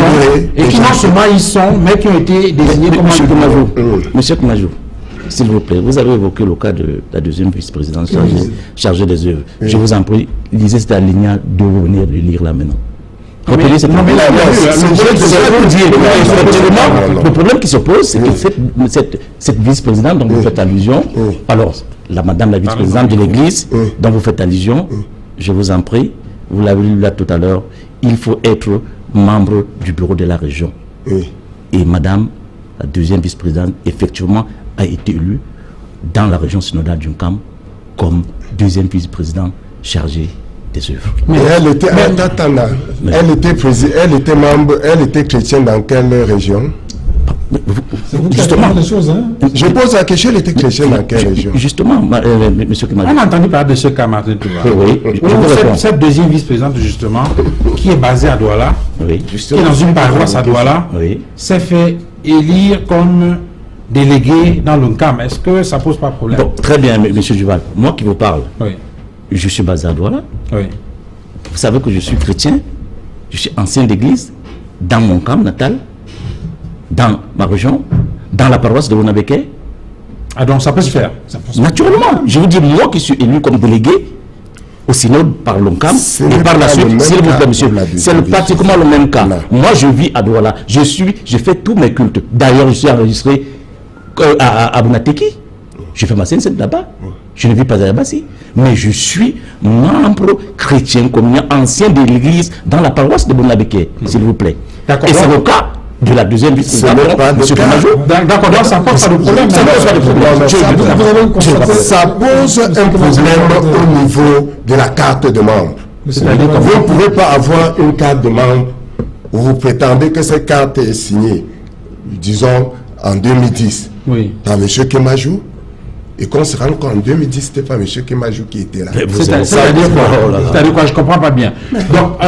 et qui non seulement y sont, mais qui ont été désignés comme Monsieur Kemajou, s'il vous plaît, vous avez évoqué le cas de la deuxième vice-présidente chargée des œuvres. Je vous en prie, lisez cette alinéa de venir de lire là maintenant. Retenez cette alinéa. Le problème qui se pose, c'est que cette vice-présidente dont vous faites allusion, alors, madame la vice-présidente de l'église dont vous faites allusion, je vous en prie, vous l'avez lu là tout à l'heure, il faut être membre du bureau de la région. Et madame, la deuxième vice-présidente, effectivement, a été élue dans la région synodale du Nkam comme deuxième vice-présidente chargée des œuvres. Mais elle était membre, elle était chrétienne dans quelle région? C'est vous qui Justement, avez les choses, hein? Je pose la question, elle était chrétienne dans quelle région? Justement, monsieur Kemajou. On a entendu parler de ce cas, Martin Touba. Oui, Cette deuxième vice-présidente, justement, qui est basée à Douala, qui est dans une paroisse à Douala, s'est fait élire comme délégué dans le Nkam. Est-ce que ça pose pas de problème? Bon, très bien, monsieur Duval. Moi qui vous parle, je suis basé à Douala. Oui. Vous savez que je suis chrétien, je suis ancien d'église, dans mon camp natal, dans ma région, dans la paroisse de Wonabeke. Ah, donc ça peut se faire? Naturellement. Je vous dis, moi qui suis élu comme délégué au synode par l'ONCAM, et par la suite, s'il vous plaît, monsieur, c'est pratiquement le même cas. Moi, je vis à Douala. Je fais tous mes cultes. D'ailleurs, je suis enregistré à Abunateki. Je fais ma scène là-bas. Je ne vis pas à Yabassi. Mais je suis membre chrétien, communien, ancien de l'église dans la paroisse de Bonabeke, s'il vous plaît. Et c'est le cas de la deuxième vice-présidente, monsieur Kemajou. D'accord, donc ça pose pas de problème. Ça pose un problème au niveau de la carte de membre. Vous ne pouvez pas avoir une carte de membre où vous prétendez que cette carte est signée, disons, en 2010, par M. Kemajou, et qu'on se rend compte qu'en 2010, ce n'était pas M. Kemajou qui était là. C'est-à-dire quoi? Je ne comprends pas bien. Donc,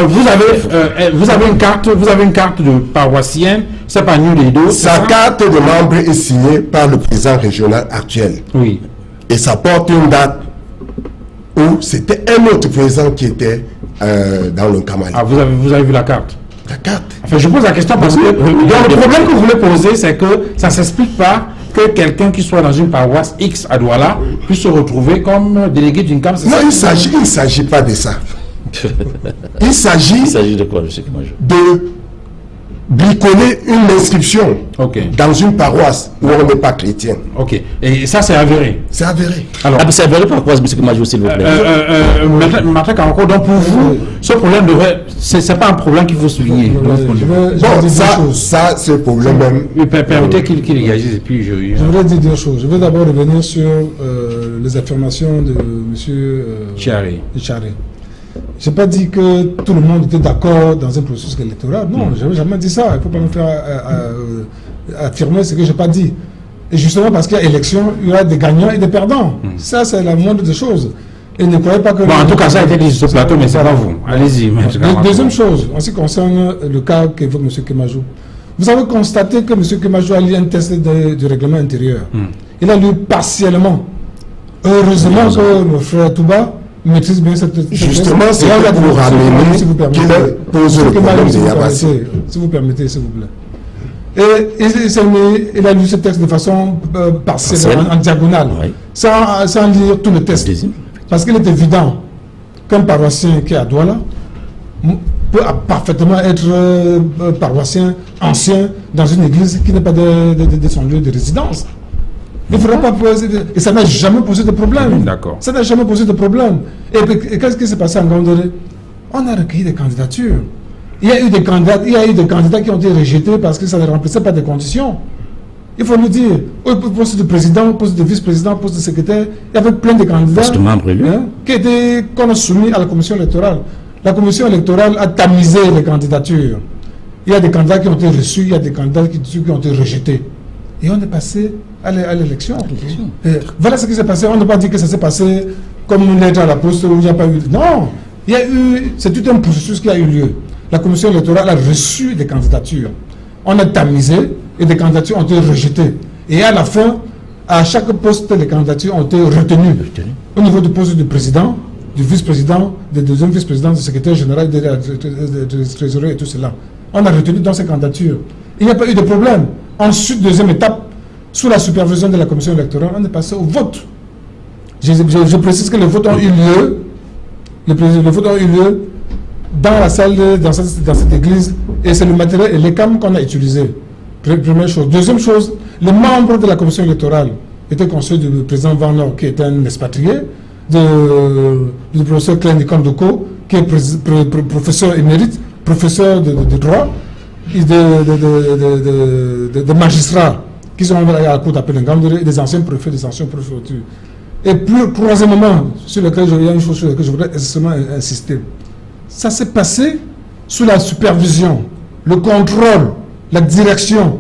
vous avez une carte de paroissienne, c'est pas nous les deux. Sa carte de membre est signée par le président régional actuel. Oui. Et ça porte une date où c'était un autre président qui était dans le Kamali. Ah, vous avez vu la carte? La carte. Enfin, je pose la question parce que donc, le problème que vous voulez poser, c'est que ça ne s'explique pas que quelqu'un qui soit dans une paroisse X à Douala puisse se retrouver comme délégué d'une CAM. Non, il ne s'agit pas de ça. Il s'agit de quoi, je sais que moi de bricoler une inscription Ok. dans une paroisse où on n'est pas chrétien. Ok. Et ça, c'est avéré. C'est avéré. Alors, c'est avéré par quoi, M. Kemajou, s'il vous plaît? Maître Kankoko, donc pour vous, ce problème devrait. C'est pas un problème qu'il faut souligner. Bon, ça, ce problème même. Permettez qu'il réagisse et puis je. Je voudrais dire deux choses. Je veux d'abord revenir sur les affirmations de M. Charé. Je n'ai pas dit que tout le monde était d'accord dans un processus électoral. Non, je n'avais jamais dit ça. Il ne faut pas me faire affirmer ce que je n'ai pas dit. Et justement parce qu'il y a élection, il y aura des gagnants et des perdants. Ça, c'est la moindre des choses. Et ne croyez pas que... Bon, en tout cas, ça a été dit sur ce plateau, mais c'est pas vous. Allez-y. Deuxième chose, en ce qui concerne le cas qu'évoque M. Kemajou. Vous avez constaté que M. Kemajou a lu un test du règlement intérieur. Il a lu partiellement. Heureusement que mon frère Touba maîtrise bien cette... Justement, c'est pour ramener qu'il pose le problème de Yabassi. Si vous permettez, s'il vous plaît. Et il a lu ce texte de façon partielle, en diagonale, sans lire tout le texte. Parce qu'il est évident qu'un paroissien qui est à Douala peut parfaitement être paroissien ancien dans une église qui n'est pas de son lieu de résidence. Il ne faudra pas poser et ça n'a jamais posé de problème. D'accord. Ça n'a jamais posé de problème. Et qu'est-ce qui s'est passé en Gandoré? On a recueilli des candidatures. Il y a eu des candidats qui ont été rejetés parce que ça ne remplissait pas des conditions. Il faut le dire. Au poste de président, au poste de vice-président, au poste de secrétaire, il y avait plein de candidats qu'on a soumis à la commission électorale. La commission électorale a tamisé les candidatures. Il y a des candidats qui ont été reçus, il y a des candidats qui ont été rejetés. Et on est passé à l'élection. Voilà ce qui s'est passé. On n'a pas dit que ça s'est passé comme une lettre à la poste où il n'y a pas eu... Non, c'est tout un processus qui a eu lieu. La commission électorale a reçu des candidatures. On a tamisé et des candidatures ont été rejetées. Et à la fin, à chaque poste, les candidatures ont été retenues. Au niveau du poste du président, du vice-président, du deuxième vice-président, du secrétaire général, du trésorier et tout cela. On a retenu dans ces candidatures. Il n'y a pas eu de problème. Ensuite, deuxième étape, sous la supervision de la commission électorale, on est passé au vote. Je précise que les votes ont eu lieu. Les votes ont eu lieu dans la salle, dans cette église, et c'est le matériel et les cams qu'on a utilisé. Première chose. Deuxième chose, les membres de la commission électorale étaient conçus du président Van Nord, qui est un expatrié, du professeur Klein Kondoko, qui est professeur émérite, professeur de droit, et de magistrats qui sont à la cour d'appel et des anciens préfets, des anciens préfectures. Et plus troisièmement, il y a une chose sur laquelle je voudrais extrêmement insister. Ça s'est passé sous la supervision, le contrôle, la direction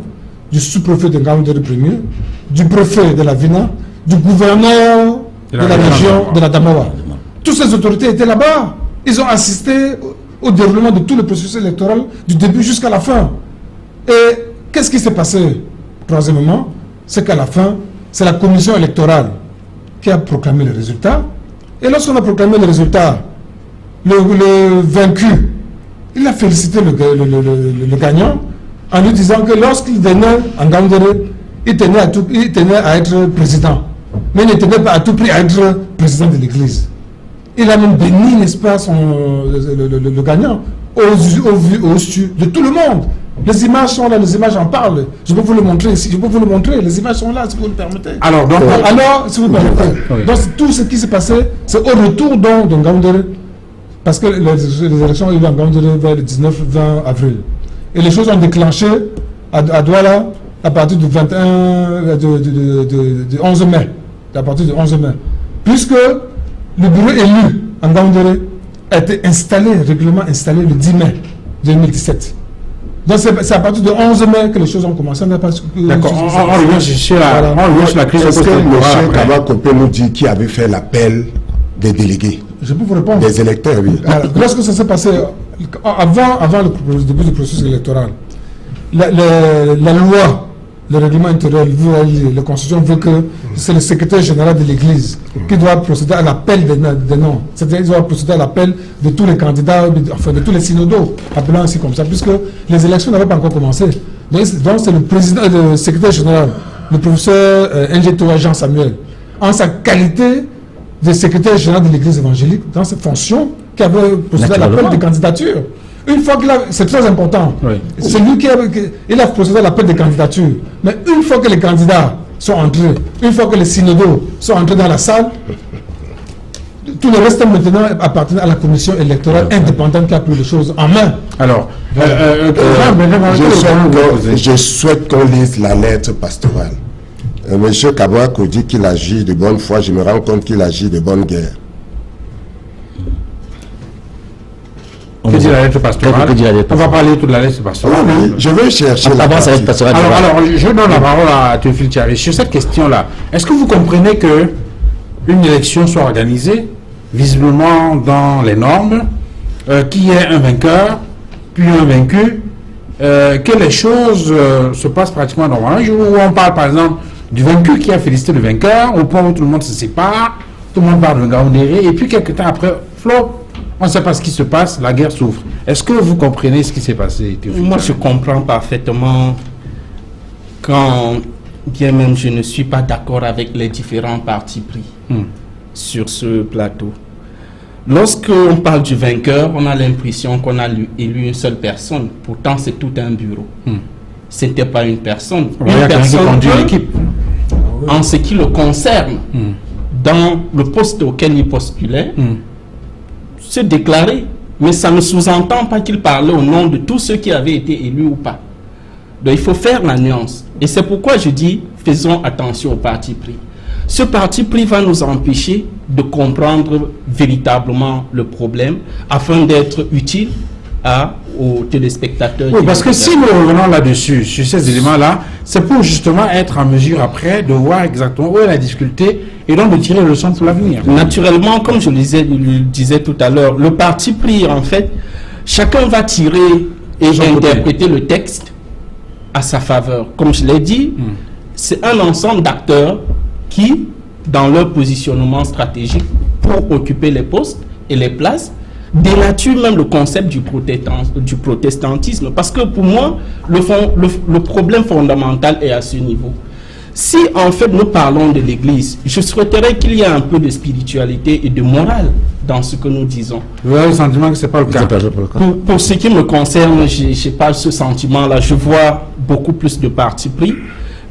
du sous-préfet de Ngaoundéré premier, du préfet de la Vina, du gouverneur de la région de la Damawa. Toutes ces autorités étaient là-bas. Ils ont assisté au déroulement de tout le processus électoral du début jusqu'à la fin. Et qu'est-ce qui s'est passé? Troisièmement, c'est qu'à la fin, c'est la commission électorale qui a proclamé les résultats. Et lorsqu'on a proclamé les résultats, le vaincu, il a félicité le gagnant en lui disant que lorsqu'il venait en Ngaoundéré, il tenait à être président. Mais il ne tenait pas à tout prix à être président de l'église. Il a même béni, n'est-ce pas, le gagnant, au vu de tout le monde. Les images sont là, les images en parlent. Je peux vous le montrer ici, je peux vous le montrer. Les images sont là, si vous le permettez. Alors, si vous permettez. Donc, tout ce qui s'est passé, c'est au retour de Ngaoundéré. Parce que les élections ont eu lieu en Ngaoundéré vers le 19-20 avril. Et les choses ont déclenché à Douala à partir du 11 mai. À partir du 11 mai. Puisque le bureau élu en Ngaoundéré a été régulièrement installé le 10 mai 2017. Donc c'est à partir du 11 mai que les choses ont commencé. D'accord, on revient sur la crise. Est-ce que M. Kabako peut nous dire qui avait fait l'appel des délégués? Je peux vous répondre. Des électeurs, oui. Alors, lorsque ça s'est passé, avant le début du processus électoral, la loi, le règlement intérieur, la Constitution veut que c'est le secrétaire général de l'Église qui doit procéder à l'appel des noms. C'est-à-dire qu'il doit procéder à l'appel de tous les candidats, enfin de tous les synodaux, appelant ainsi comme ça, puisque les élections n'avaient pas encore commencé. Donc c'est le secrétaire général, le professeur Ngetoa Jean Samuel, en sa qualité de secrétaire général de l'Église évangélique, dans ses fonctions, qui avait procédé à l'appel des candidatures. Une fois qu'il a... C'est très important. Oui. C'est lui qui a procédé à l'appel des candidatures. Mais une fois que les candidats sont entrés, une fois que les synodaux sont entrés dans la salle, tout le reste maintenant appartient à la commission électorale indépendante qui a pris les choses en main. Alors, je souhaite qu'on lise la lettre pastorale. Monsieur Kabouakou dit qu'il agit de bonne foi. Je me rends compte qu'il agit de bonne guerre. Que dit la lettre pastorale? On va parler toute la lettre pastorale. Oui, je vais chercher la lettre pastorale. Alors, je donne la parole à Théophile Thiaré. Sur cette question-là, est-ce que vous comprenez que une élection soit organisée, visiblement dans les normes, qu'il y ait un vainqueur, puis un vaincu, que les choses se passent pratiquement normalement? Un jour où on parle, par exemple, du vaincu qui a félicité le vainqueur, au point où tout le monde se sépare, tout le monde parle de Ngaoundéré, et puis quelques temps après, flop, on ne sait pas ce qui se passe, la guerre s'ouvre. Est-ce que vous comprenez ce qui s'est passé, Théophile? Moi, je comprends parfaitement quand, bien même, je ne suis pas d'accord avec les différents partis pris sur ce plateau. Lorsqu'on parle du vainqueur, on a l'impression qu'on a élu une seule personne. Pourtant, c'est tout un bureau. Ce n'était pas une personne. Une personne conduit l'équipe. En ce qui le concerne, dans le poste auquel il postulait, se déclarer. Mais ça ne sous-entend pas qu'il parlait au nom de tous ceux qui avaient été élus ou pas. Donc, il faut faire la nuance. Et c'est pourquoi je dis, faisons attention au parti pris. Ce parti pris va nous empêcher de comprendre véritablement le problème afin d'être utile aux téléspectateurs. Oui, parce que si nous revenons là-dessus, sur ces éléments-là, c'est pour justement être en mesure après de voir exactement où est la difficulté et donc de tirer le leçon pour l'avenir. Naturellement, comme je le disais tout à l'heure, le parti pris, en fait, chacun va tirer et interpréter le texte à sa faveur. Comme je l'ai dit, c'est un ensemble d'acteurs qui, dans leur positionnement stratégique pour occuper les postes et les places, dénature même le concept du protestantisme. Parce que pour moi, le problème fondamental est à ce niveau. Si en fait nous parlons de l'Église, je souhaiterais qu'il y ait un peu de spiritualité et de morale dans ce que nous disons. Vous avez le sentiment que ce n'est pas le cas? Pour ce qui me concerne, je n'ai pas ce sentiment-là. Je vois beaucoup plus de partis pris,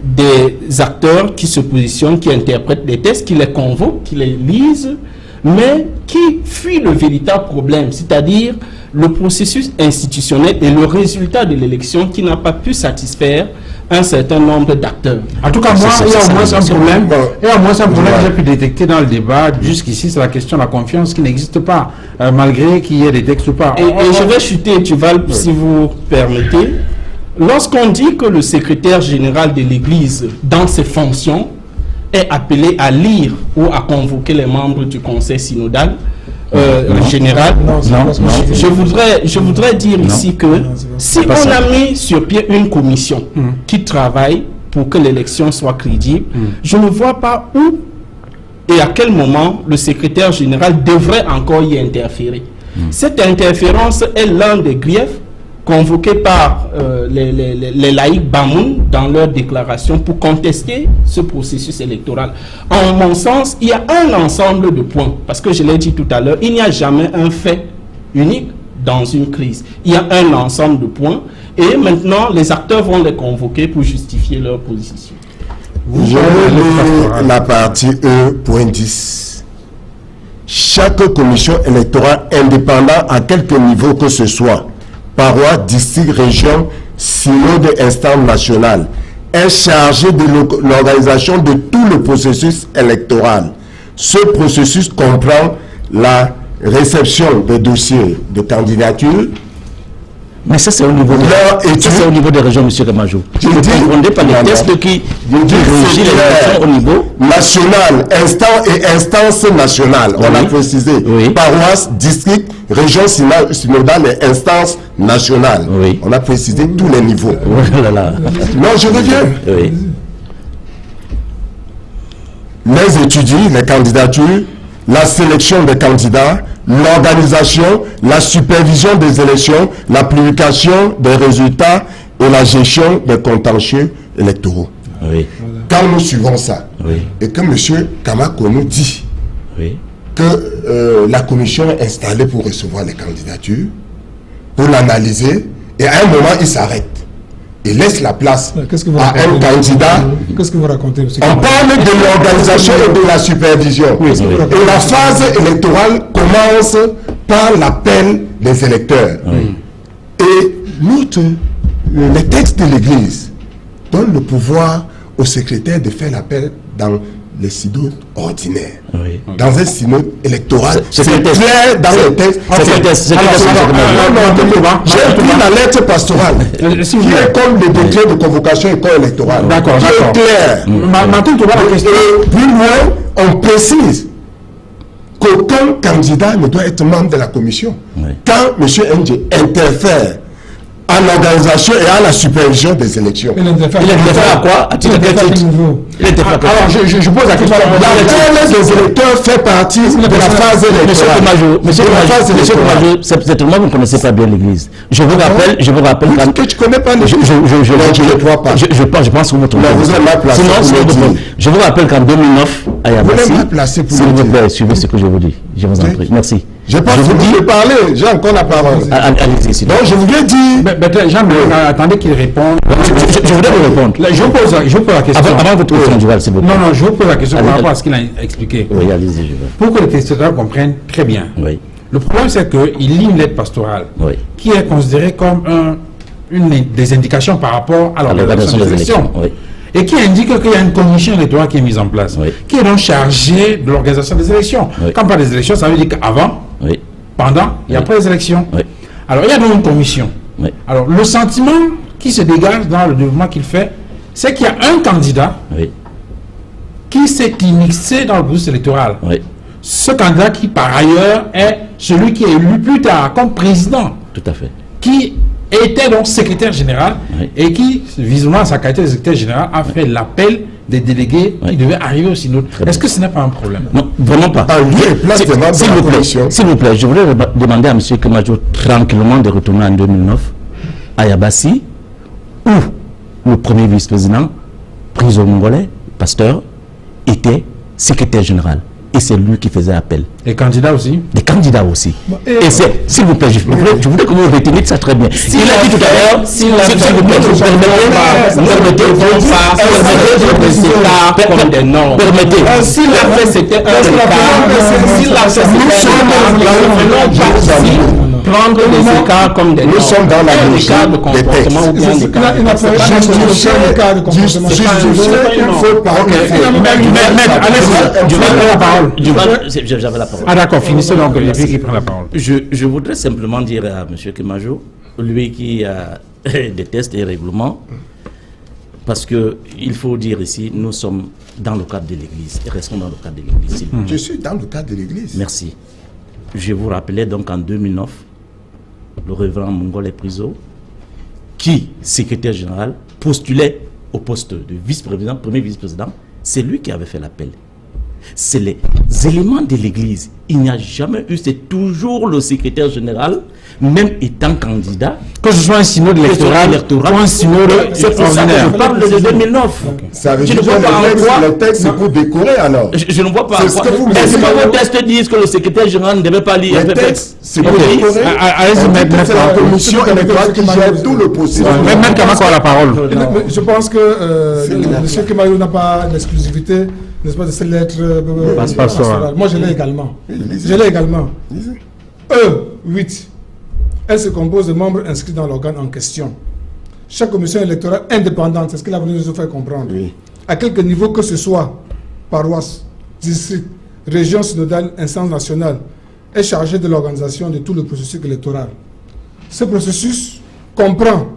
des acteurs qui se positionnent, qui interprètent des textes, qui les convoquent, qui les lisent, mais qui fuient le véritable problème, c'est-à-dire le processus institutionnel et le résultat de l'élection qui n'a pas pu satisfaire un certain nombre d'acteurs. En tout cas, moi, il y a au moins un problème. Il y a au moins un problème que j'ai pu détecter dans le débat jusqu'ici, c'est la question de la confiance qui n'existe pas, malgré qu'il y ait des textes ou pas. Et je vais chuter, Duval, si vous permettez. Lorsqu'on dit que le secrétaire général de l'Église, dans ses fonctions, est appelé à lire ou à convoquer les membres du conseil synodal général, je voudrais dire ici que si on a mis sur pied une commission qui travaille pour que l'élection soit crédible, je ne vois pas où et à quel moment le secrétaire général devrait encore y interférer. Cette interférence est l'un des griefs convoqués par les laïcs Bamoun dans leur déclaration pour contester ce processus électoral. En mon sens, il y a un ensemble de points, parce que je l'ai dit tout à l'heure, il n'y a jamais un fait unique dans une crise. Il y a un ensemble de points, et maintenant, les acteurs vont les convoquer pour justifier leur position. Je vais lire la partie E.10. Chaque commission électorale indépendante à quelque niveau que ce soit, paroisse, district, région, synode, instance nationale, est chargé de l'organisation de tout le processus électoral. Ce processus comprend la réception des dossiers de candidature. Mais ça, c'est au niveau des régions, M. Gamajou. Vous ne comprenez pas les textes qui régissent l'élection au niveau national, instance nationale. On a précisé paroisse, district, région synodale et instance nationale. On a précisé tous les niveaux. Non, je reviens. Les étudiants, les candidatures, la sélection des candidats, l'organisation, la supervision des élections, la publication des résultats et la gestion des contentieux électoraux. Quand nous suivons ça, et que M. Kamako nous dit que la commission est installée pour recevoir les candidatures, pour l'analyser, et à un moment, il s'arrête. Il laisse la place Qu'est-ce que vous à un candidat. Qu'est-ce que vous racontez, monsieur? On parle de l'organisation et de la supervision. Oui. Et la phase électorale commence par l'appel des électeurs. Oui. Et les textes de l'Église donnent le pouvoir au secrétaire de faire l'appel dans les synodes ordinaires. Oui. Dans un synode électoral, c'est quel texte? clair dans le texte. J'ai pris la lettre pastorale, qui est comme le décret de convocation et corps électoral. D'accord, qui d'accord. est clair. Maintenant, tu vois la question. Et plus loin, on précise qu'aucun candidat ne doit être membre de la commission. Oui. Quand M. Ndje interfère à l'organisation et à la supervision des élections. Il interfère à quoi? À titre critique. Il interfère à quoi? Alors, je pose la question. L'appel des électeurs fait partie de la phase électorale. Monsieur Koumajou, certainement vous ne connaissez pas bien l'Église. Je vous rappelle quand que tu connais pas l'Église. je ne crois pas. Je pense que vous me trompez. Vous êtes mal placé. Je vous rappelle qu'en 2009, à Yabassi, mal placé pour s'il le vous dire. plaît, suivez ce que je vous dis. Je vous en prie. Merci. Je pas fini de parler, j'ai encore la parole. Allez-y, s'il vous Donc je voulais dire. Jean, attendez qu'il réponde. Je voudrais vous répondre. Là, je pose la question. Avant votre question, Duval, s'il vous plaît. Non, je vous pose la question par Allez, rapport à ce qu'il a expliqué. Oui, allez-y, je veux. Pour que les téléspectateurs comprennent très bien. Oui. Le problème, c'est qu'il lit une lettre pastorale Oui. qui est considérée comme une des indications par rapport à l'organisation des élections. Oui. Et qui indique qu'il y a une commission électorale qui est mise en place, Oui. qui est donc chargée de l'organisation des élections. Oui. Quand on parle des élections, ça veut dire qu'avant, Oui. pendant et Oui. après les élections. Oui. Alors, il y a donc une commission. Oui. Alors, le sentiment qui se dégage dans le développement qu'il fait, c'est qu'il y a un candidat Oui. qui s'est immixé dans le processus électoral. Oui. Ce candidat qui, par ailleurs, est celui qui est élu plus tard comme président, Tout à fait. qui était donc secrétaire général Oui. et qui, visiblement à sa qualité de secrétaire général, a fait l'appel des délégués qui devaient arriver au synode. Est-ce que ce n'est pas un problème? Non, vraiment pas. En lieu et place des membres de la commission. S'il vous plaît, je voudrais demander à M. Koumajou tranquillement de retourner en 2009 à Yabassi, où le premier vice-président, Prizo Mongolais, pasteur, était secrétaire général. Et c'est lui qui faisait appel. Les candidats aussi? Des candidats aussi. Et c'est, s'il vous plaît, je voudrais que vous reteniez ça très bien. Il a dit tout à l'heure, s'il vous plaît, vous permettez. S'il a fait c'était un écart, prendre les écarts comme des Nous sommes dans la logique écart de des textes. comportement ou bien un écart de Justifier cas de comportement. il faut parler. J'avais la parole. Ah d'accord, finissez donc, Olivier qui prend la parole. Je voudrais simplement dire à M. Koumajou, lui qui déteste les règlements, parce qu'il faut dire ici, nous sommes dans le cadre de l'Église et restons dans le cadre de l'Église. Je suis dans le cadre de l'Église. Merci. Je vous rappelais donc en 2009, le révérend Mongolais Prizo, qui, secrétaire général, postulait au poste de vice-président, premier vice-président, c'est lui qui avait fait l'appel. C'est les éléments de l'Église. Il n'y a jamais eu, c'est toujours le secrétaire général, même étant candidat. Que ce soit un synode électoral ou un synode C'est pour ça que je parle de 2009. Ça veut Je dire ne vois pas en quoi. que le texte, c'est pour décorer alors. Je ne vois pas C'est en ce quoi. que vous me Est-ce dites. que vos tests disent que le secrétaire général ne devait pas lire Les un textes, c'est pour Ok. décorer. Allez-y, On dit que maître. c'est la commission électorale qui gère tout le processus. Même Kamako a la parole. Je pense que M. Koumajou n'a pas l'exclusivité, n'est-ce pas, de ces lettres pastorales. Moi, je l'ai également. Je l'ai également. 8. Elle se compose de membres inscrits dans l'organe en question. Chaque commission électorale indépendante, c'est ce qu'il a voulu nous faire comprendre. Oui. À quelque niveau que ce soit, paroisse, district, région synodale, instance nationale, est chargée de l'organisation de tout le processus électoral. Ce processus comprend,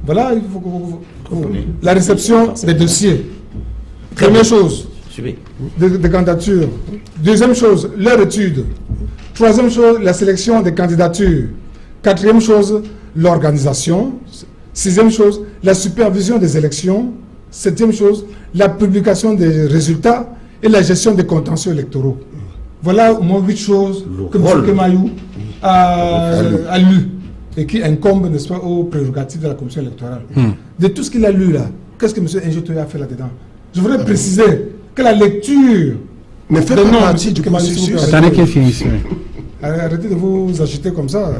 voilà, il faut la réception des dossiers. Première chose, Suivez. des candidatures. Deuxième chose, leur étude. Troisième chose, la sélection des candidatures. Quatrième chose, l'organisation. Sixième chose, la supervision des élections. Septième chose, la publication des résultats et la gestion des contentieux électoraux. Voilà au moins 8 choses que M. Koumajou a lu et qui incombent, n'est-ce pas, aux prérogatives de la commission électorale. De tout ce qu'il a lu là, qu'est-ce que M. Ndje a fait là-dedans? Je voudrais préciser que la lecture Ne fait des pas noms partie de du Koumajou, processus. Attendez qu'il finisse. arrêtez de vous agiter comme ça.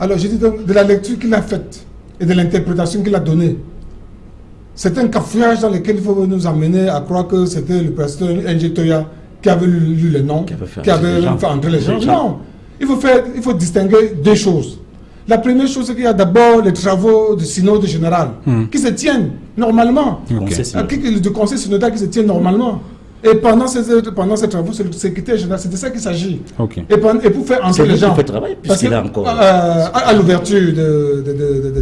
Alors, je dis donc, de la lecture qu'il a faite et de l'interprétation qu'il a donnée, c'est un cafouillage dans lequel il faut nous amener à croire que c'était le pasteur N.J. Toya qui avait lu les noms, qui avait fait entrer les gens. Non, il faut distinguer deux choses. La première chose, c'est qu'il y a d'abord les travaux du synode général qui se tiennent normalement, du conseil synodal qui se tiennent normalement. Et pendant ces travaux, c'est le secrétaire général, c'est de ça qu'il s'agit. Et pour faire entrer les gens, parce que, à l'ouverture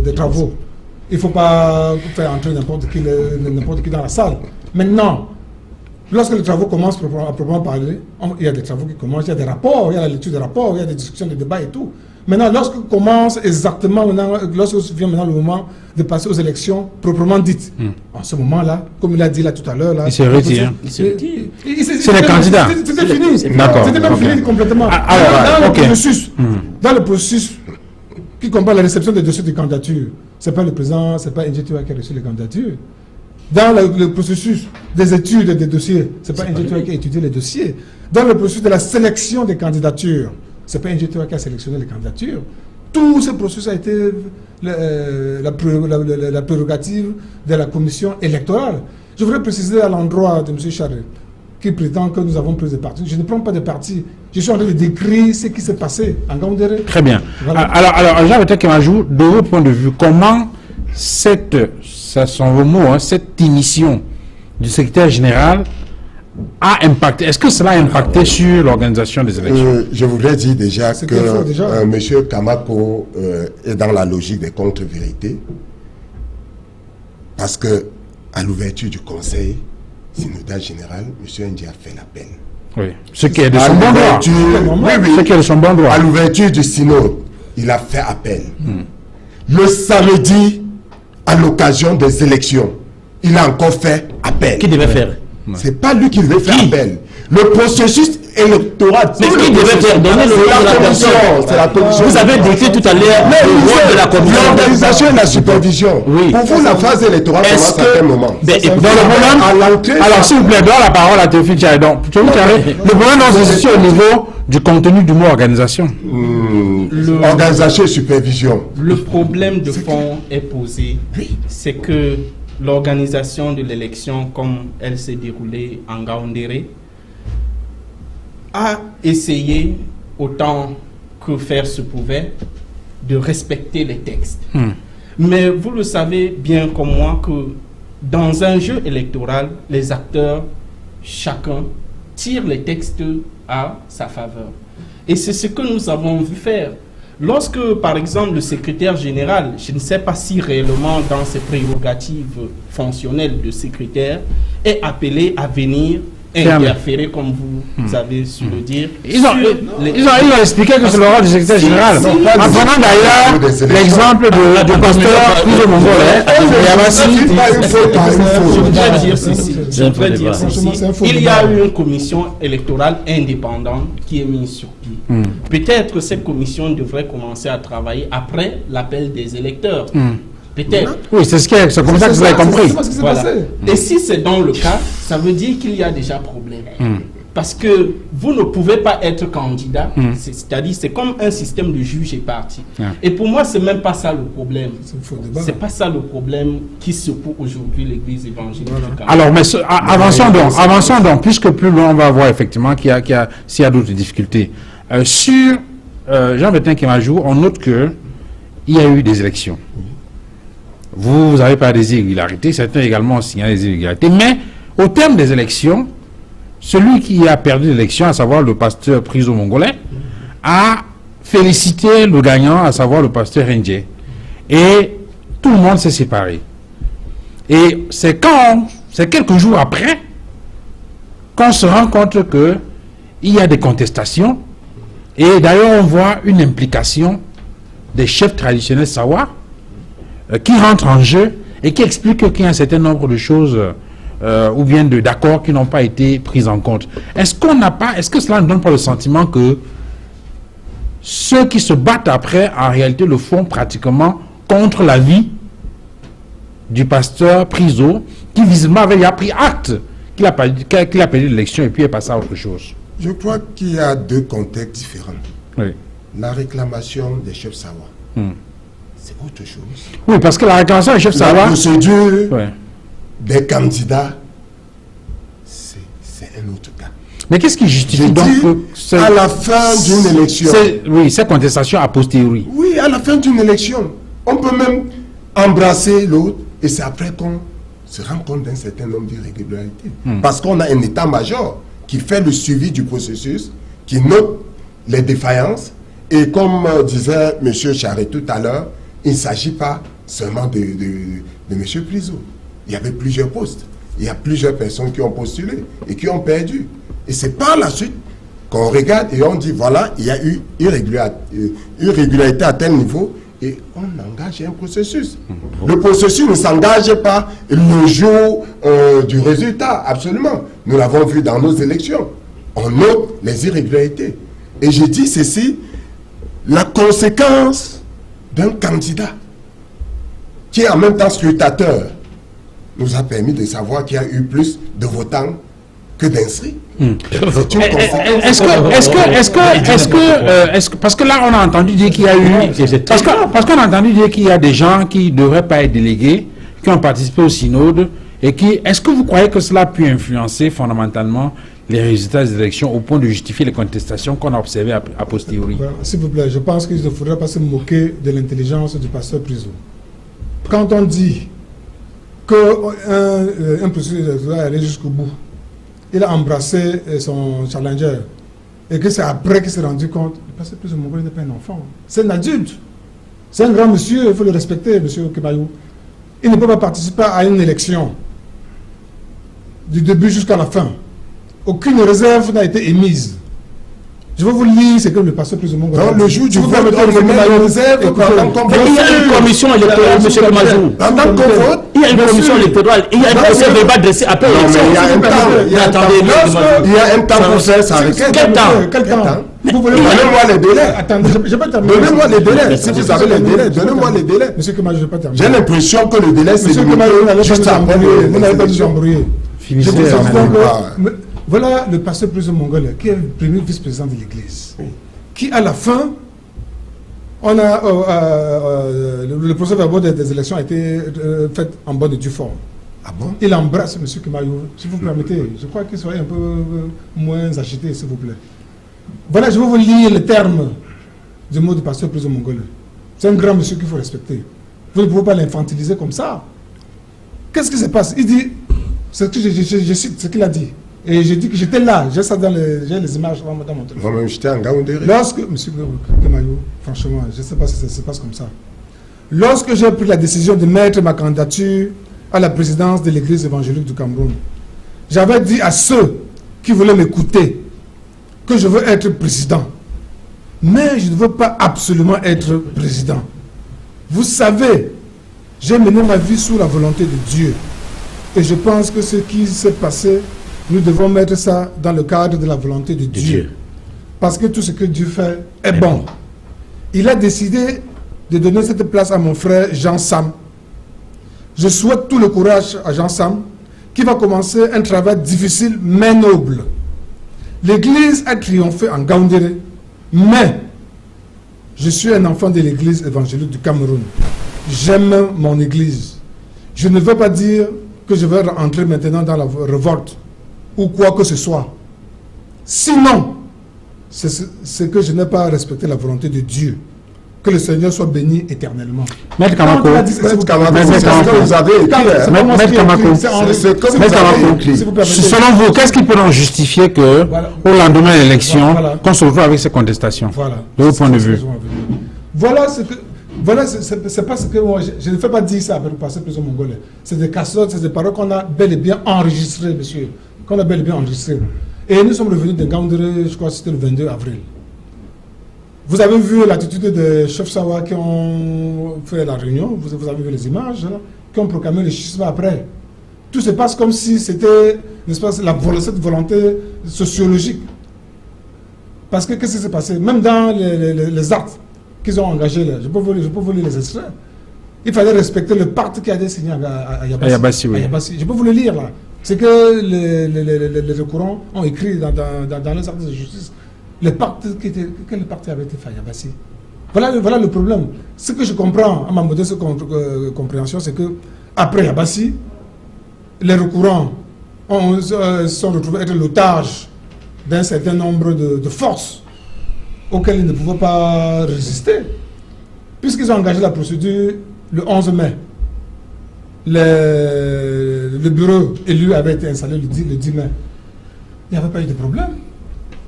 des travaux, il ne faut pas faire entrer n'importe qui dans la salle. Maintenant, lorsque les travaux commencent à proprement parler, il y a des travaux qui commencent, il y a des rapports, il y a la lecture des rapports, il y a des discussions, des débats et tout. Maintenant, lorsque vient maintenant le moment de passer aux élections proprement dites, en ce moment-là, comme il a dit là tout à l'heure, il se retire. C'est les candidats. C'était fini. D'accord. C'était même fini complètement. Dans le processus qui comprend la réception des dossiers de candidature, c'est pas le président, c'est pas N.J. Toya qui a reçu les candidatures. Dans le processus des études des dossiers, c'est pas N.J. Toya qui a étudié les dossiers. Dans le processus de la sélection des candidatures, c'est pas N.J. Toya qui a sélectionné les candidatures. Tout ce processus a été la prérogative de la commission électorale. Je voudrais préciser à l'endroit de M. Charest, qui prétend que nous avons pris des partis. Je ne prends pas de parti. Je suis en train de décrire ce qui s'est passé en Gaoundéré. Très bien. Voilà. Alors Jean-Bertin Kémajou, de votre point de vue, comment cette émission du secrétaire général a impacté? Est-ce que cela a impacté sur l'organisation des élections? Je voudrais dire déjà que M. Kamako est dans la logique des contre-vérités, parce que à l'ouverture du conseil synodal général, M. N.J. a fait l'appel. Oui, ce qui est de son bon droit. Ce qui est de son bon droit. À l'ouverture du synode, il a fait appel. Le samedi, à l'occasion des élections, il a encore fait appel. Qui devait faire? C'est pas lui qui devait faire appel. Le processus électoral. Mais qui devait faire donner le rôle de la commission? C'est la commission. Vous avez décrit tout à l'heure le rôle de la commission. L'organisation et la supervision. Oui. Pour vous, la phase électorale commence à quel moment? Alors, s'il vous plaît, donne la parole à Théophile Tchare. Le problème, c'est au niveau du contenu du mot organisation. Organisation et supervision. Le problème de fond est posé. C'est que l'organisation de l'élection, comme elle s'est déroulée en Gaoundéré, a essayé, autant que faire se pouvait, de respecter les textes. Mais vous le savez bien comme moi que dans un jeu électoral, les acteurs, chacun, tire les textes à sa faveur. Et c'est ce que nous avons vu faire. Lorsque, par exemple, le secrétaire général, je ne sais pas si réellement dans ses prérogatives fonctionnelles de secrétaire, est appelé à venir interférer, comme vous avez su le dire. Ils ont expliqué que c'est le rôle du secrétaire général. En prenant d'ailleurs l'exemple du pasteur Priso Mongolais, je voudrais dire ceci. Il y a eu une commission électorale indépendante qui est mise sur pied. Peut-être cette commission devrait commencer à travailler après l'appel des électeurs. Peut-être. Oui, c'est comme ça que vous avez compris. Voilà. Et si c'est dans le cas, ça veut dire qu'il y a déjà problème. Parce que vous ne pouvez pas être candidat, c'est-à-dire c'est comme un système de juge et parti. Et pour moi, c'est même pas ça le problème. C'est pas ça le problème qui secoue aujourd'hui l'Église évangélique. Alors, mais avançons donc, puisque plus loin on va voir effectivement s'il y a d'autres difficultés. Sur Jean-Bertin Kémajou, on note qu'il y a eu des élections. Vous n'avez pas des irrégularités, certains également ont signalé des irrégularités, mais au terme des élections, celui qui a perdu l'élection, à savoir le pasteur Priso Mongolais, a félicité le gagnant, à savoir le pasteur N.J. Et tout le monde s'est séparé. Et c'est quelques jours après qu'on se rend compte qu'il y a des contestations. Et d'ailleurs, on voit une implication des chefs traditionnels Sawa qui rentrent en jeu et qui expliquent qu'il y a un certain nombre de choses ou bien d'accords qui n'ont pas été pris en compte. Est-ce que cela ne donne pas le sentiment que ceux qui se battent après, en réalité, le font pratiquement contre la vie du pasteur Priso, qui visiblement avait pris acte qu'il a perdu l'élection et puis est passé à autre chose? Je crois qu'il y a deux contextes différents. Oui. La réclamation des chefs Sawa c'est autre chose. Oui, parce que la réclamation du chef La Sawa... procédure Ouais. des candidats, c'est un autre cas. Mais qu'est-ce qui justifie Je donc dis, que à la fin d'une élection, oui, ces contestations a posteriori? oui, à la fin d'une élection, on peut même embrasser l'autre et c'est après qu'on se rend compte d'un certain nombre d'irrégularités. Parce qu'on a un état-major qui fait le suivi du processus, qui note les défaillances et comme disait M. Charret tout à l'heure, il ne s'agit pas seulement de M. Priso. Il y avait plusieurs postes. Il y a plusieurs personnes qui ont postulé et qui ont perdu. Et c'est par la suite qu'on regarde et on dit, voilà, il y a eu irrégularité à tel niveau et on engage un processus. Le processus ne s'engage pas le jour du résultat, absolument. Nous l'avons vu dans nos élections. On note les irrégularités. Et j'ai dit ceci, la conséquence d'un candidat qui est en même temps scrutateur nous a permis de savoir qu'il y a eu plus de votants que d'inscrits. Est-ce que parce que là on a entendu dire qu'il y a eu parce qu'on a entendu dire qu'il y a des gens qui ne devraient pas être délégués, qui ont participé au synode et qui, est-ce que vous croyez que cela a pu influencer fondamentalement les résultats des élections au point de justifier les contestations qu'on a observées a posteriori? Voilà, s'il vous plaît, je pense qu'il ne faudrait pas se moquer de l'intelligence du pasteur Priso. Quand on dit qu'un processus doit aller jusqu'au bout, il a embrassé son challenger et que c'est après qu'il s'est rendu compte, le pasteur Priso Mongol n'est pas un enfant, c'est un adulte, c'est un grand monsieur, il faut le respecter, monsieur Kebayou. Il ne peut pas participer à une élection du début jusqu'à la fin. Aucune réserve n'a été émise. Je vais vous lire ce que le pasteur Priso Mongol Non, le jour du vote, on permettez, remet la réserve pendant qu'on vote. Il y a une commission électorale, M. Kamazou. Pendant qu'on vote, Il y a une commission électorale. Il y a un procès verbal dressé après non, mais l'élection. il y a un temps. Il y a un temps. Attendez, Il y a un temps pour faire ça. Quel temps? Quel temps? Vous voulez Donnez-moi les délais. Attendez, je vais terminer. Donnez-moi les délais. Si vous avez les délais, donnez-moi les délais. Monsieur Kemayou, je ne vais pas terminer. J'ai l'impression que le délai, c'est Monsieur Kemayou, vous n'allez juste pas nous après embrouiller. Vous n'allez pas nous l'élection. embrouiller. Finissez, Je vous dis donc Ah. que, voilà le pasteur Priso Mongol qui est le premier vice-président de l'Église. Qui, à la fin, on a le procès verbal des élections a été fait en bonne et due forme. Ah bon? Il embrasse M. Kemayou. Si vous permettez, je crois qu'il soit un peu moins agité, s'il vous plaît. Voilà, je vais vous lire les termes du mot du pasteur Priso Mongol. C'est un grand monsieur qu'il faut respecter. Vous ne pouvez pas l'infantiliser comme ça. Qu'est-ce qui se passe? Il dit, c'est que je cite ce qu'il a dit. Et j'ai dit que j'étais là, j'ai ça dans j'ai les images dans mon téléphone. Moi-même, j'étais en Gaoundéré. Lorsque, M. Kemayou, franchement, je ne sais pas si ça se passe comme ça. Lorsque j'ai pris la décision de mettre ma candidature à la présidence de l'Église évangélique du Cameroun, j'avais dit à ceux qui voulaient m'écouter que je veux être président. Mais je ne veux pas absolument être président. Vous savez, j'ai mené ma vie sous la volonté de Dieu. Et je pense que ce qui s'est passé, nous devons mettre ça dans le cadre de la volonté de Dieu. Parce que tout ce que Dieu fait est bon. Il a décidé de donner cette place à mon frère Jean Sam. Je souhaite tout le courage à Jean Sam, qui va commencer un travail difficile mais noble. L'Église a triomphé en Gaoundéré, mais je suis un enfant de l'Église évangélique du Cameroun. J'aime mon Église. Je ne veux pas dire que je vais entrer maintenant dans la révolte ou quoi que ce soit. Sinon, c'est que je n'ai pas respecté la volonté de Dieu. Que le Seigneur soit béni éternellement. Maître Kamako, vous avez écrit. C'est comme vous avez écrit. selon vous, qu'est-ce qui peut donc justifier que, Voilà. au lendemain de l'élection, Voilà. qu'on se retrouve avec ces contestations? Voilà. De votre point de vue. Voilà ce que. Voilà, c'est pas ce que moi. Je ne fais pas dire ça avec le pasteur Priso Mongol. C'est des casseroles, c'est des paroles qu'on a bel et bien enregistrées, monsieur. Qu'on a bel et bien enregistrées. Et nous sommes revenus de Gaoundéré, je crois que c'était le 22 avril. Vous avez vu l'attitude des chefs Sawa qui ont fait la réunion, vous avez vu les images, hein, qui ont proclamé le schisme après. Tout se passe comme si c'était, n'est-ce pas, cette volonté sociologique. Parce que qu'est-ce qui s'est passé? Même dans les actes qu'ils ont engagés, là, je peux vous lire les extraits. Il fallait respecter le pacte qui a été signé à Yabassi, oui. Je peux vous le lire là. C'est que les recourants ont écrit dans les actes de justice le pacte quel pacte avait été fait à Yabassi. Voilà le problème. Ce que je comprends, à ma modeste compréhension, c'est que après Yabassi, les recourants sont retrouvés être l'otage d'un certain nombre de forces auxquelles ils ne pouvaient pas résister, puisqu'ils ont engagé la procédure le 11 mai. Le bureau élu avait été installé le 10 mai. Il n'y avait pas eu de problème.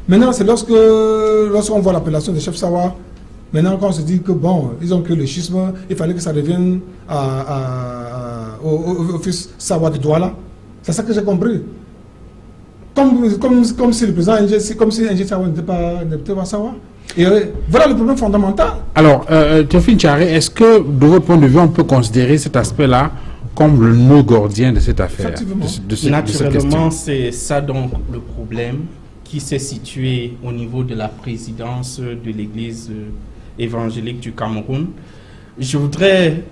Maintenant, c'est lorsqu'on voit l'appellation de chef Sawa, maintenant quand on se dit que bon, ils ont créé le schisme, il fallait que ça revienne au fils Sawa de Douala. C'est ça que j'ai compris. Comme si le président comme si NG Sawa n'était pas Sawa. Et voilà le problème fondamental. Alors, Théophile Tchare, est-ce que, de votre point de vue, on peut considérer cet aspect-là comme le nœud gordien de cette affaire, Naturellement, c'est ça donc le problème qui s'est situé au niveau de la présidence de l'Église évangélique du Cameroun. Je voudrais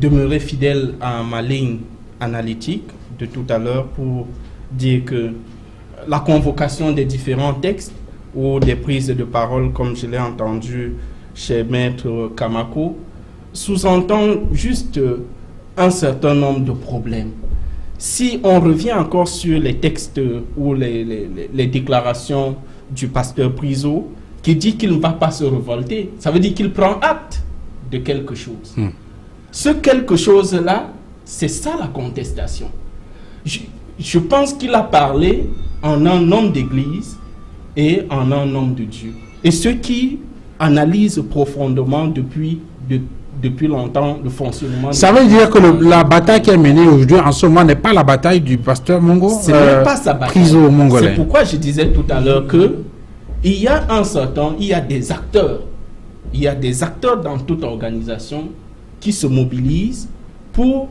demeurer fidèle à ma ligne analytique de tout à l'heure pour dire que la convocation des différents textes ou des prises de parole, comme je l'ai entendu chez Maître Kamako, sous-entend juste un certain nombre de problèmes. Si on revient encore sur les textes ou les déclarations du pasteur Priso, qui dit qu'il ne va pas se révolter, ça veut dire qu'il prend acte de quelque chose. Ce quelque chose-là, c'est ça la contestation. Je pense qu'il a parlé en un homme d'église et en un homme de Dieu. Et ceux qui analysent profondément depuis longtemps le fonctionnement... Ça veut dire que la bataille qui est menée aujourd'hui en ce moment n'est pas la bataille du pasteur Mongo, ce n'est pas sa bataille. C'est pourquoi je disais tout à l'heure que il y a des acteurs. Il y a des acteurs dans toute organisation qui se mobilisent pour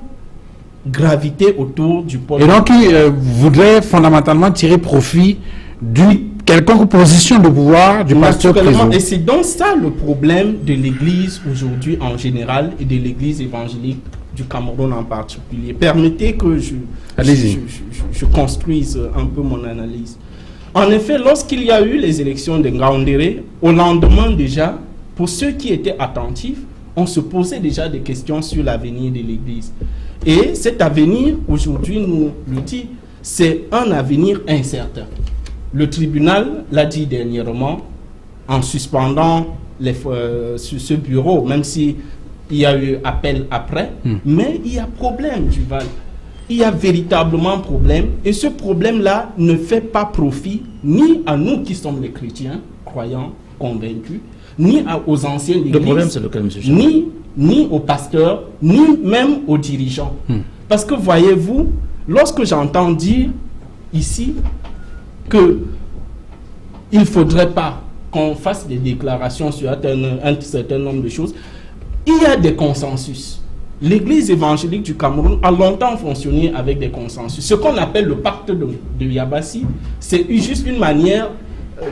graviter autour du pôle. Et donc, ils voudraient fondamentalement tirer profit d'une quelconque position de pouvoir du pasteur Priso. Et c'est donc ça le problème de l'Église aujourd'hui en général et de l'Église évangélique du Cameroun en particulier. Permettez que je construise un peu mon analyse. En effet, lorsqu'il y a eu les élections de Ngaoundéré, au lendemain déjà, pour ceux qui étaient attentifs, on se posait déjà des questions sur l'avenir de l'Église. Et cet avenir, aujourd'hui, nous le dit, c'est un avenir incertain. Le tribunal l'a dit dernièrement, en suspendant ce bureau, même s'il y a eu appel après, mais il y a problème, Duval. Il y a véritablement problème, et ce problème-là ne fait pas profit ni à nous qui sommes les chrétiens, croyants, convaincus, ni aux anciens de l'Église. Le problème, c'est lequel, monsieur Jean? Ni aux pasteurs, ni même aux dirigeants. Parce que voyez-vous, lorsque j'entends dire ici qu'il ne faudrait pas qu'on fasse des déclarations sur un certain nombre de choses, il y a des consensus. L'Église évangélique du Cameroun a longtemps fonctionné avec des consensus. Ce qu'on appelle le pacte de Yabassi, c'est juste une manière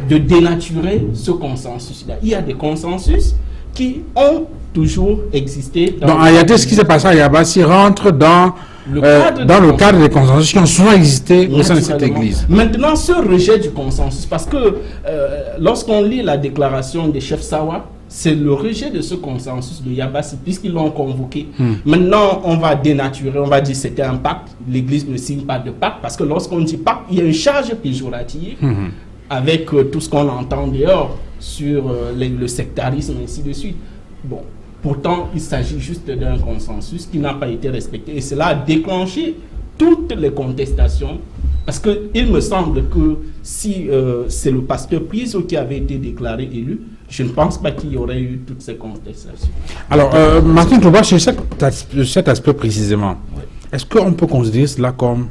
de dénaturer ce consensus-là. Il y a des consensus qui ont toujours existé. Donc, en réalité, ce qui s'est passé à Yabassi rentre dans le cadre des consensus qui ont souvent existé au sein de cette Église. Maintenant, ce rejet du consensus, parce que lorsqu'on lit la déclaration des chefs Sawa, c'est le rejet de ce consensus de Yabassi, puisqu'ils l'ont convoqué. Maintenant, on va dénaturer, on va dire que c'était un pacte. L'Église ne signe pas de pacte, parce que lorsqu'on dit pacte, il y a une charge péjorative avec tout ce qu'on entend dehors sur le sectarisme et ainsi de suite. Bon, pourtant, il s'agit juste d'un consensus qui n'a pas été respecté. Et cela a déclenché toutes les contestations. Parce qu'il me semble que si c'est le pasteur Priso qui avait été déclaré élu, je ne pense pas qu'il y aurait eu toutes ces contestations. Alors, Martin Touba, sur cet aspect précisément, est-ce qu'on peut considérer cela comme...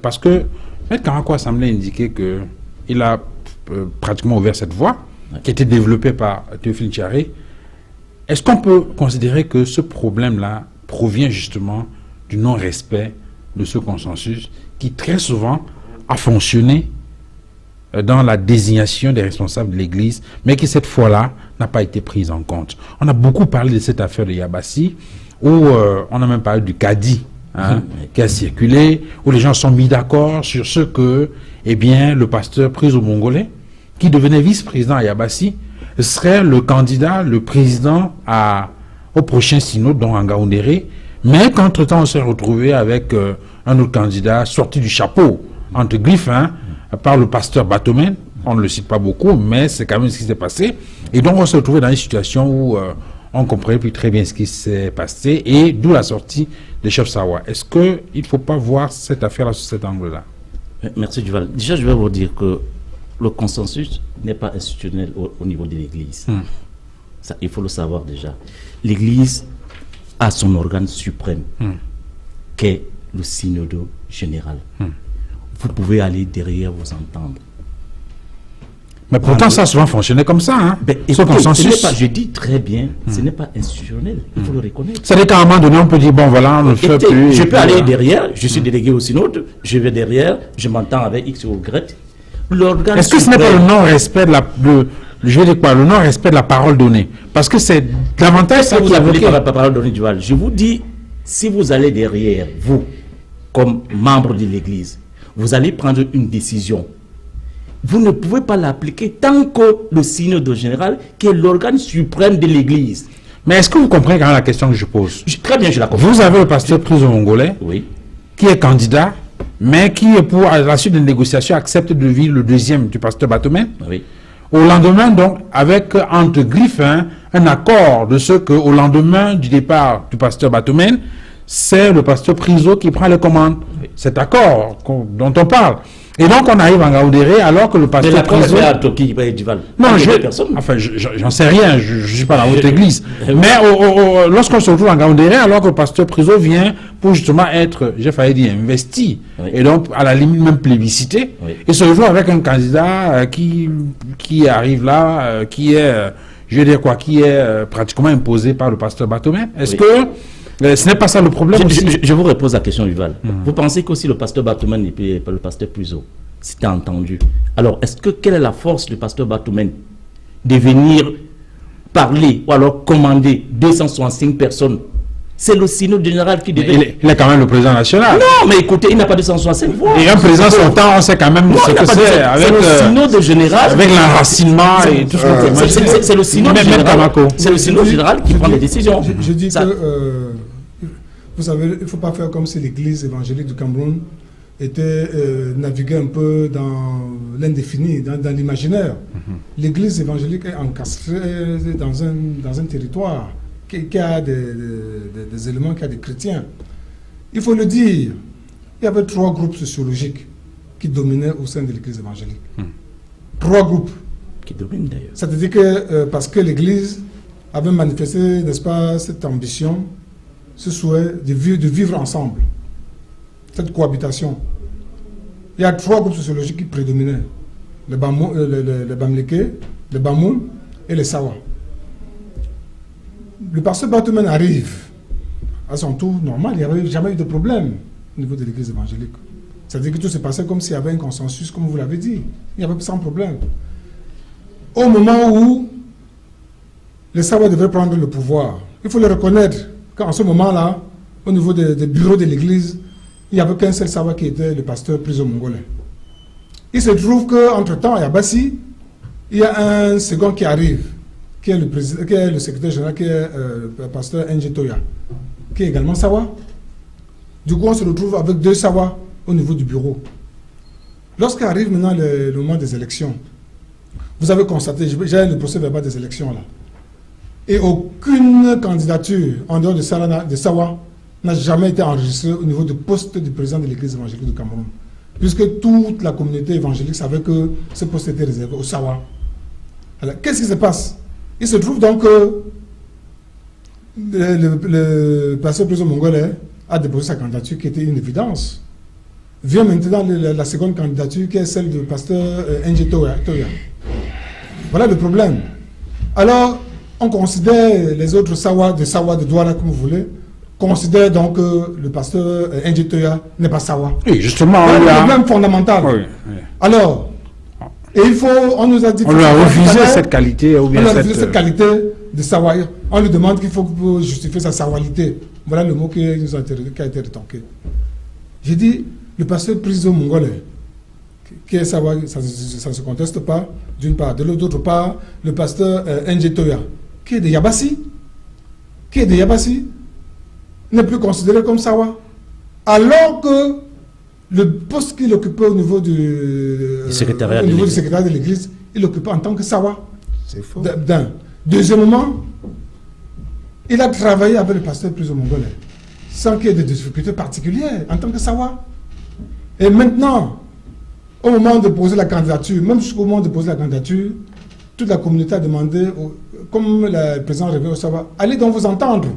Parce que M. Kamako a semblé indiquer qu'il a pratiquement ouvert cette voie, qui a été développée par Théophile Tchare. Est-ce qu'on peut considérer que ce problème-là provient justement du non-respect de ce consensus qui très souvent a fonctionné dans la désignation des responsables de l'Église, mais qui cette fois-là n'a pas été prise en compte? On a beaucoup parlé de cette affaire de Yabassi, où on a même parlé du Cadi, qui a circulé, où les gens sont mis d'accord sur ce que, eh bien, le pasteur Priso Mongolais, qui devenait vice-président à Yabassi, serait le candidat, le président au prochain synode, dont Ngaoundéré, mais qu'entre-temps on s'est retrouvé avec un autre candidat sorti du chapeau, entre griffes, par le pasteur Batomène. On ne le cite pas beaucoup, mais c'est quand même ce qui s'est passé. Et donc on s'est retrouvé dans une situation où on ne comprenait plus très bien ce qui s'est passé, et d'où la sortie des chefs Sawa. Est-ce qu'il ne faut pas voir cette affaire-là sous cet angle-là? Merci Duval. Déjà, je vais vous dire que le consensus n'est pas institutionnel au niveau de l'Église. Ça, il faut le savoir déjà. L'Église a son organe suprême, qu'est le synode général. Vous pouvez aller derrière vous entendre. Mais pourtant, ça a souvent fonctionné comme ça. Hein. Ce consensus. Je dis très bien, ce n'est pas institutionnel, il faut le reconnaître. C'est-à-dire qu'à un moment donné, on peut dire, bon voilà, on ne fait plus. Je peux aller derrière, je suis délégué au synode, je vais derrière, je m'entends avec X ou Y. Est-ce que ce n'est pas le non-respect je vais dire quoi, le non-respect de la parole donnée? Parce que c'est davantage ça vous avez par la parole donnée du Val. Je vous dis, si vous allez derrière, vous, comme membre de l'Église, vous allez prendre une décision. Vous ne pouvez pas l'appliquer tant que le synode général, qui est l'organe suprême de l'Église. Mais est-ce que vous comprenez quand même la question que je pose? Très bien, je la comprends. Vous avez le pasteur Prizo-Mongolais, qui est candidat, mais qui, à la suite des négociations, accepte de vivre le deuxième du pasteur Batomène. Au lendemain, donc, avec entre griffes, un accord de ce qu'au lendemain du départ du pasteur Batomène, c'est le pasteur Prizo qui prend les commandes. Cet accord dont on parle. Et donc on arrive en Ngaoundéré alors que le pasteur Prizo... Non, j'en sais rien, je ne suis pas dans votre église. Mais lorsqu'on se retrouve en Ngaoundéré, alors que le pasteur Prizo vient pour justement être, j'ai failli dire, investi, et donc à la limite même plébiscité, et se retrouve avec un candidat qui arrive là, qui est, je veux dire quoi, qui est pratiquement imposé par le pasteur Batomène. Est-ce que ce n'est pas ça le problème aussi? Je vous repose la question, Yuval. Vous pensez qu'aussi le pasteur Batomène n'est pas le pasteur Prizo? C'était entendu. Alors, quelle est la force du pasteur Batomène de venir parler ou alors commander 265 personnes? C'est le synode général qui devait... Il est quand même le président national. Non, mais écoutez, il n'a pas 265 voix. Et un président sortant, on sait quand même ce que c'est. Avec le synode général... Avec l'enracinement et tout ce c'est le synode général. C'est le synode général qui prend les décisions. Je dis que... Vous savez, il ne faut pas faire comme si l'église évangélique du Cameroun était naviguée un peu dans l'indéfini, dans l'imaginaire. L'église évangélique est encastrée dans un territoire qui a des éléments, qui a des chrétiens. Il faut le dire, il y avait 3 groupes sociologiques qui dominaient au sein de l'église évangélique. 3 groupes. Qui dominent d'ailleurs. C'est-à-dire que parce que l'église avait manifesté, n'est-ce pas, cette ambition, ce souhait de vivre ensemble, cette cohabitation. Il y a 3 groupes sociologiques qui prédominaient, les Bamléké, les Bamoun et les Sawa. Le pasteur Batomène arrive à son tour normal, il n'y avait jamais eu de problème au niveau de l'église évangélique. C'est-à-dire que tout se passait comme s'il y avait un consensus, comme vous l'avez dit. Il y avait sans problème. Au moment où les Sawa devaient prendre le pouvoir, il faut le reconnaître, qu'en ce moment-là, au niveau des bureaux de l'église, il n'y avait qu'un seul Sawa qui était le pasteur Prizo-Mongolais. Il se trouve qu'entre-temps, à Yabassi, il y a un second qui arrive, qui est le secrétaire général, qui est le pasteur Nje Toya, qui est également Sawa. Du coup, on se retrouve avec 2 Sawa au niveau du bureau. Lorsqu'arrive maintenant le moment des élections, vous avez constaté, j'ai le procès verbal des élections là, et aucune candidature en dehors de Sawa n'a jamais été enregistrée au niveau du poste du président de l'église évangélique du Cameroun. Puisque toute la communauté évangélique savait que ce poste était réservé au Sawa. Alors, qu'est-ce qui se passe? Il se trouve donc que le pasteur président mongolais a déposé sa candidature qui était une évidence. Vient maintenant la seconde candidature qui est celle du pasteur Nje Toya. Voilà le problème. Alors, on considère les autres Sawa de Douala, comme vous voulez, considère donc que le pasteur Nje Toya n'est pas Sawa. Oui, justement. C'est un problème fondamental. Oui, oui. Alors, et on nous a dit... On lui a refusé cette qualité. Ou bien on a refusé cette qualité de Sawa. On lui demande qu'il faut justifier sa sawalité. Voilà le mot qui a été rétorqué. J'ai dit, le pasteur Prizo Mongolais, qui est Sawa, ça ne se conteste pas, d'une part. D'autre part, le pasteur N'Djé Toya, qui est de Yabassi, n'est plus considéré comme Sawa. Alors que le poste qu'il occupait au niveau du secrétariat de l'église, il l'occupait en tant que Sawa. C'est faux. Deuxièmement, il a travaillé avec le pasteur plus mongolais, sans qu'il y ait de difficultés particulières en tant que Sawa. Et maintenant, au moment de poser la candidature, même jusqu'au moment de poser la candidature, toute la communauté a demandé, comme le président revient au Sawa, allez donc vous entendre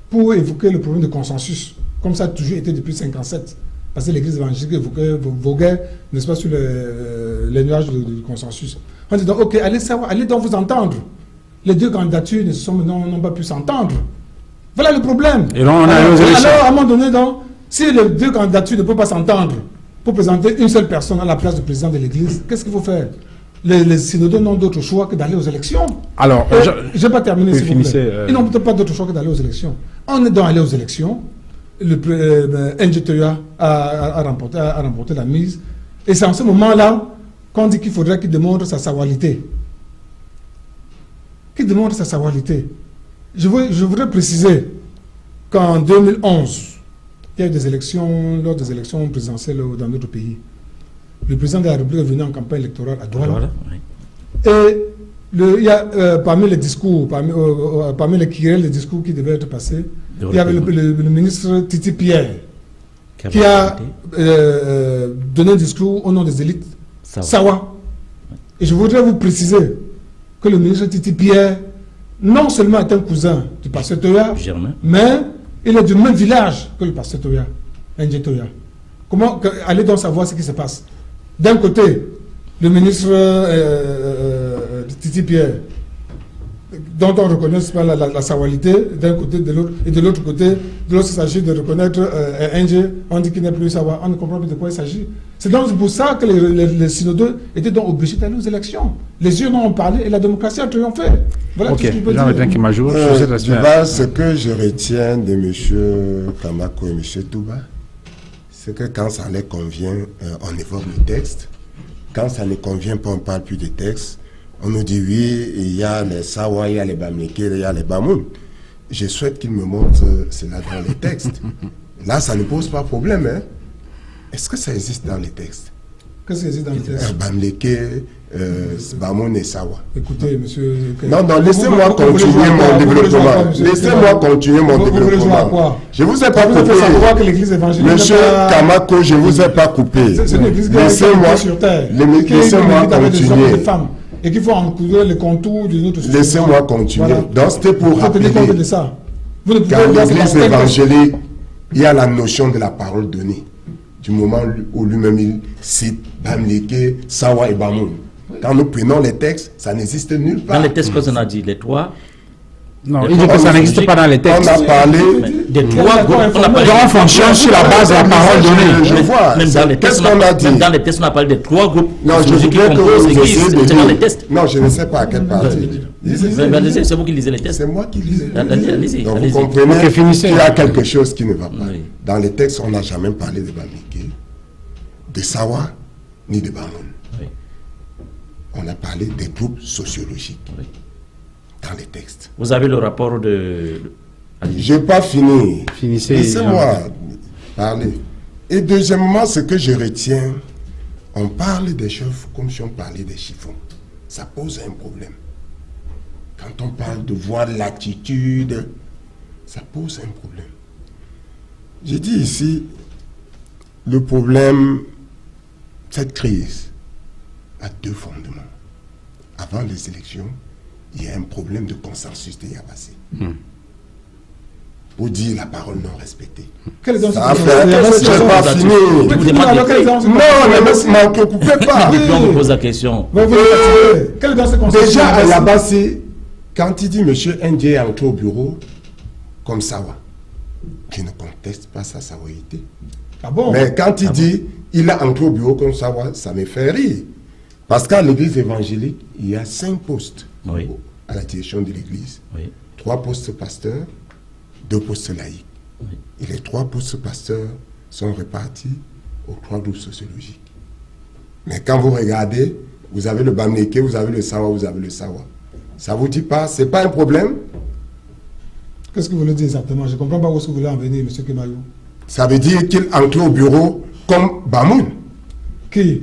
pour évoquer le problème de consensus, comme ça a toujours été depuis 1957. Parce que l'église évangélique voguait, n'est-ce pas, sur les nuages du consensus. On dit donc, ok, allez donc vous entendre. Les deux candidatures n'ont pas pu s'entendre. Voilà le problème. Et là, on a alors, à un moment donné, donc, si les deux candidatures ne peuvent pas s'entendre pour présenter une seule personne à la place du président de l'église, qu'est-ce qu'il faut faire? Les synodaux n'ont d'autre choix que d'aller aux élections. Alors, je n'ai pas terminé, s'il vous plaît. Ils n'ont peut-être pas d'autre choix que d'aller aux élections. On est donc allé aux élections. N'Djé Toya a remporté la mise. Et c'est en ce moment-là qu'on dit qu'il faudrait qu'il démontre sa sawalité. Qu'il démontre sa sawalité. Je voudrais préciser qu'en 2011, il y a eu des élections, lors des élections présidentielles dans notre pays. Le président de la République est venu en campagne électorale à Douala. Et il y a parmi les discours, parmi les querelles, les discours qui devaient être passés, il y avait le ministre Titi Pierre qui a donné un discours au nom des élites Sawa. Et je voudrais vous préciser que le ministre Titi Pierre, non seulement est un cousin du pasteur Toya, mais il est du même village que le pasteur Toya, N'Djé Toya. Allez donc savoir ce qui se passe. D'un côté, le ministre Titi Pierre, dont on reconnaît pas la sawalité, d'un côté, de l'autre, et de l'autre côté, lorsqu'il s'agit de reconnaître N'Djé, on dit qu'il n'est plus Sawa, on ne comprend plus de quoi il s'agit. C'est donc pour ça que les synodaux étaient donc obligés d'aller aux élections. Les urnes ont parlé et la démocratie a triomphé. Voilà tout ce que je peux dire. Ce que je retiens de M. Kamako et M. Touba, c'est que quand ça leur convient, on évoque le texte. Quand ça ne convient pas, on ne parle plus de texte. On nous dit oui, il y a les Sawa, il y a les Bamleke, il y a les Bamoun. Je souhaite qu'ils me montrent cela dans les textes. Là, ça ne pose pas problème. Hein? Est-ce que ça existe dans les textes? Qu'est-ce qui existe dans les textes? Bamleke, Bamoun et Sawa. Écoutez, monsieur... Non, laissez-moi continuer mon développement. Laissez-moi continuer mon développement. Je ne vous ai pas coupé. Monsieur Kamako, je ne vous ai pas coupé. C'est une église qui est sur terre. Laissez-moi continuer. Et qu'il faut encourir les contours de notre société. Laissez-moi continuer. Voilà. Donc, c'était pour rappeler de ça. qu'en l'église évangélique, il y a la notion de la parole donnée. Du moment où lui-même il cite Bamleke, Sawa et Bamoun. Quand nous prenons les textes, ça n'existe nulle part. Dans les textes qu'on a dit, les trois... Non, il dit que ça n'existe pas dans les textes. On a parlé des trois groupes. On fonctionne sur la base de la parole donnée. Je vois. Même dans les textes, même dans les textes, on a parlé des trois groupes. Non, je voudrais que vous essayez de dire dans les textes. Non, je ne sais pas à quelle partie. C'est vous qui lisez les textes. C'est moi qui lisez. Allez-y. Donc vous comprenez qu'il y a quelque chose qui ne va pas. Dans les textes, on n'a jamais parlé de Bamleke, de Sawa, ni de Bamoun. On a parlé des groupes sociologiques. Dans les textes. Vous avez le rapport de... Je n'ai pas fini. Finissez. Laissez-moi parler. Et deuxièmement, ce que je retiens, on parle des choses comme si on parlait des chiffons. Ça pose un problème. Quand on parle de voir l'attitude, ça pose un problème. J'ai dit ici, le problème, cette crise a deux fondements. Avant les élections, il y a un problème de consensus de Yabassi. Pour dire la parole non respectée. Quelle est donc ça fait je n'ai pas fini. Non, ne m'en préoccupez pas. On me pose la question. Déjà à Yabassi, quand il dit monsieur N'Djé est entré au bureau comme Sawa, je ne conteste pas sa sawalité. Ah bon? Mais quand il dit il a entré au bureau comme Sawa, ça me fait rire. Parce qu'à l'église évangélique, il y a 5 postes. Oui. À la direction de l'église. Oui. 3 postes pasteurs, 2 postes laïcs. Oui. Et les 3 postes pasteurs sont répartis aux 3 groupes sociologiques. Mais quand vous regardez, Vous avez le Bamneke, vous avez le Sawa, vous avez le Sawa. Ça vous dit pas, c'est pas un problème? Qu'est-ce que vous voulez dire exactement? Je ne comprends pas où est-ce que vous voulez en venir, M. Kemayou. Ça veut dire qu'il entre au bureau comme Bamoun. Qui?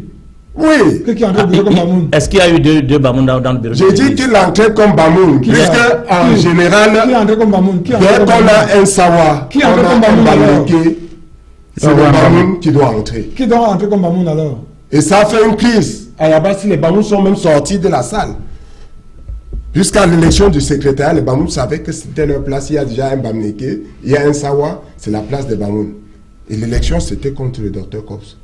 Oui. Qui entre au bureau comme Bamoun? Est-ce qu'il y a eu deux Bamoun dans le bureau? J'ai dit qu'il entrait comme Bamoun. Puisque en général, qui entre comme Bamoun? dès qu'on a un Sawa, qui on entre comme a un Bamoun? Bamneke, c'est le Bamoun qui doit entrer. Qui doit entrer comme Bamoun alors? Et ça fait une crise. À la base, les Bamouns sont même sortis de la salle. Jusqu'à l'élection du secrétaire, les Bamouns savaient que c'était leur place. Il y a déjà un Bamneke, il y a un Sawa, c'est la place des Bamouns. Et l'élection, c'était contre le docteur Kops.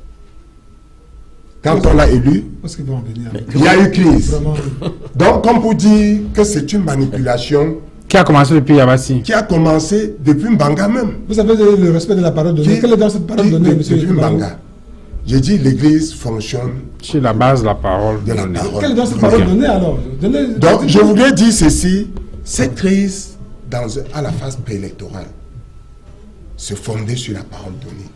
Quand on l'a élu, il y a eu crise. Vraiment. Donc, comme vous dire que c'est une manipulation Qui a commencé depuis Yabassi? qui a commencé depuis Mbanga même. Vous avez le respect de la parole donnée. Quelle est dans cette parole donnée, monsieur? Depuis Mbanga. J'ai dit l'église fonctionne Sur la base de la parole. de la donnée. parole. Quelle est dans cette parole donnée alors? Donc, je voudrais dire ceci, cette crise à la phase préélectorale se fondait sur la parole donnée.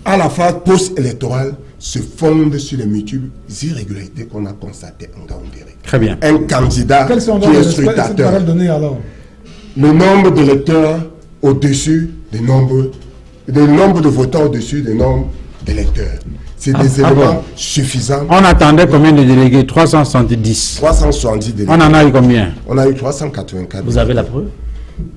À la phase post-électorale se fonde sur les multiples irrégularités qu'on a constatées en Gaoundéré. Très bien. Un candidat Quels sont qui donc est les respects de cette scrutateur. parole donnée alors? Le nombre d'électeurs au-dessus des nombres, le nombre de votants au-dessus des nombres d'électeurs. C'est des éléments bon. suffisants. On attendait combien de délégués? 370. 370 délégués. On en a eu combien? On a eu 384. Vous avez la preuve?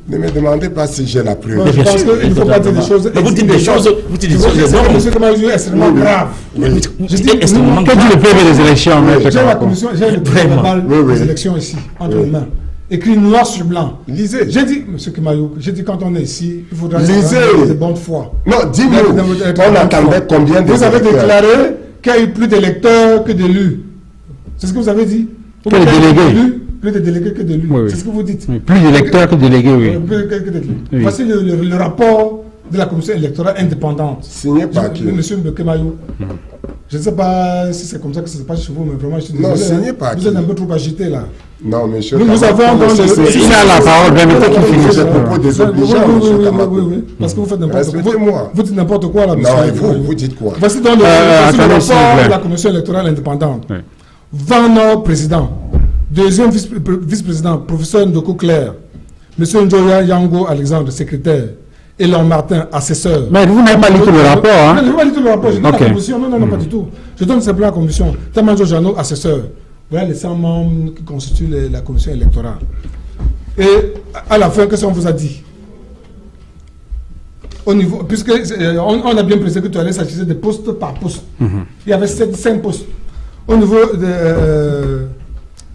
Ne me demandez pas si j'ai la preuve. Moi, je pense qu'il ne faut pas dire des choses. Mais vous dites des choses, vous dites des choses énormes. Monsieur Kemayou est extrêmement grave. Je dis extrêmement Que dit le PV des élections, maître J'ai la Kamako? commission, j'ai le Vraiment. verbal Oui, oui. des élections ici, entre les mains. Écrit noir sur blanc. Lisez. J'ai dit, monsieur Kemayou, j'ai dit quand on est ici, il faudra Lisez. de bonne foi. Non, dis-nous, on attendait combien Vous avez d'électeurs? déclaré qu'il y a eu plus d'électeurs que d'élus. C'est ce que vous avez dit. Que de délégués. Plus de délégués que d'élus. Oui, oui. C'est ce que vous dites. Oui, plus d'électeurs que délégués, oui. Plus que d'élus. Oui. Voici le rapport de la commission électorale indépendante. Signé par qui? Monsieur Kemayou. Je ne sais pas si c'est comme ça que ça se passe chez vous, mais vraiment, je suis Non, désolé. signé par Vous qui? êtes un peu trop agité là. Non, monsieur. Nous Kamako, avons dans monsieur, le- c'est- Il a la parole, permettez qu'il finisse. C'est à propos des obligeants, monsieur Kamako. Oui. Parce que vous faites n'importe quoi. Respectez-moi. Vous dites n'importe quoi là, monsieur. Non, et vous dites quoi? Voici donc attendez, s'il vous rapport plaît. de la commission électorale indépendante. Oui. Van président. Deuxième vice-président, professeur Ndoko Claire. Monsieur Njoya Yango Alexandre, secrétaire. Et Laurent Martin, assesseur. Mais vous n'avez pas lu tout le rapport, Non, hein? je n'ai pas lu tout le rapport. Je donne Ok. la commission. Non, pas du tout. Je donne simplement la commission. Tamanjo Jano, assesseur. Voilà les 100 membres qui constituent la commission électorale. Et à la fin, qu'est-ce qu'on vous a dit? Au niveau, puisque on a bien précisé que tu allais s'agir de postes par poste. Il y avait 5 postes. Au niveau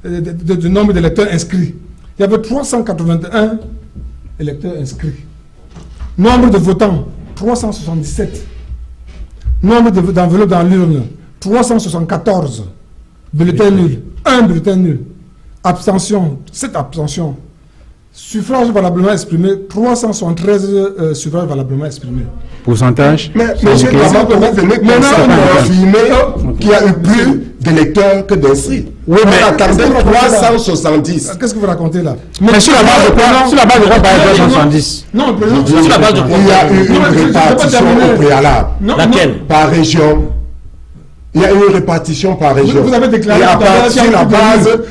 du nombre d'électeurs inscrits, il y avait 381 électeurs inscrits. Nombre de votants, 377. Nombre d'enveloppes dans l'urne, 374. Bulletin nul, 1 bulletin nul. Abstention, 7 abstentions. Suffrage valablement exprimé, 373 suffrages valablement exprimés. Pourcentage? Mais monsieur Kamako, vous venez confirmer qu'il y a eu plus d'électeurs que d'inscrits. Oui, mais- on attendait 370. Qu'est-ce que vous racontez là? Mais sur la base de quoi? Sur la base de quoi par 370? Non, le président. Sur la base de quoi? Il y a eu Non, mais je une peux pas répartition terminer. au préalable. Non, Laquelle? Par région. Il y a eu une répartition par région. Vous avez déclaré Et à tout à l'heure partir qu'il y a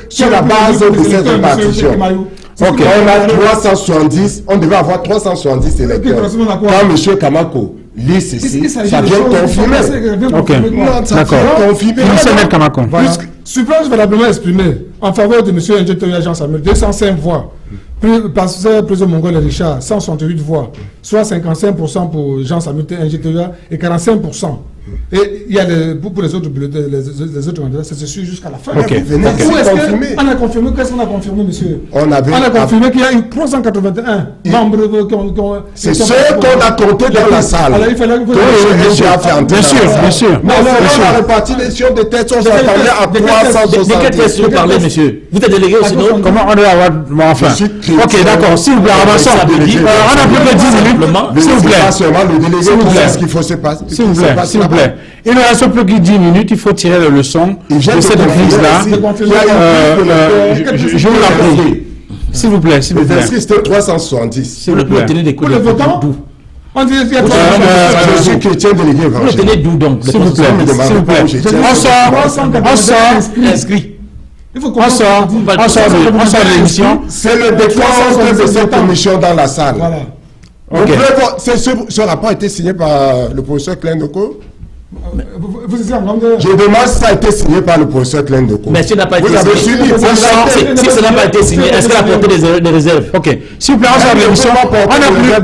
sur la base de cette monsieur répartition. Kemayou. Ok. On a 370, on devait avoir 370 électeurs. correspond à quoi? Quand M. Kamako lit ceci, Il s'agit ça de vient choses confirmer. qui sont passées, vient Ok. confirmer quoi? Non, ça D'accord. vient confirmer. Finissez, maître Kamako. Voilà. Suffrage valablement exprimé en faveur de M. Ndjetoya Jean Samuel, 205 voix. Pasteur Président Mongol Richard, 168 voix. Soit 55% pour Jean Samuel Ndjetoya et 45%. Et il y a pour les autres bulletins, les autres candidats, c'est sûr jusqu'à la fin. Ok. Venez Où est-ce confirmer. qu'on a confirmé? Qu'est-ce qu'on a confirmé, monsieur? On a avait. confirmé qu'il y a eu 381 membres qui ont... C'est ce qu'on a compté dans la salle. Alors il fallait que vous... Monsieur a fait entrer Bien sûr, dans la salle. bien sûr. Mais on a réparti les sur des têtes, on s'attendait à De quelle test vous 370. parlez, monsieur? Vous êtes délégué aussi, non? Comment on doit avoir... Bon, enfin. Je suis chrétien. Ok, d'accord. S'il vous plaît, avançons. Ça veut dire- On a plus que 10 minutes. Simplement. Mais S'il vous c'est plaît. pas seulement le délégué S'il vous qui plaît. sait ce qu'il faut se passer. S'il vous plaît, s'il vous plaît. Il ne reste plus que 10 minutes, il faut tirer les leçons Il vient de de cette confirmer crise-là. ici. Il y a eu plus de Je vous la prie. S'il vous plaît, s'il vous Les plaît. inscrits, c'était 370. S'il vous Vous plaît. tenez des coups Pour de les votants? d'où? On dit qu'il y a je suis chrétien délégué Vous le tenez d'où donc? S'il vous plaît, s'il vous plaît. On sort, Inscrit. Il faut on sort de l'émission. C'est le décompte de cette commission dans la salle. Voilà. Ok. Ce rapport a été signé par le professeur Klein Doko. Vous étiez en train de... Je demande si ça a été signé par le professeur Klein Doko. Mais s'il n'a pas été Vous avez signé, suivi. si ça n'a pas été signé, est-ce qu'elle a porté des réserves? Ok. S'il vous plaît, on sort de l'émission. On n'a plus On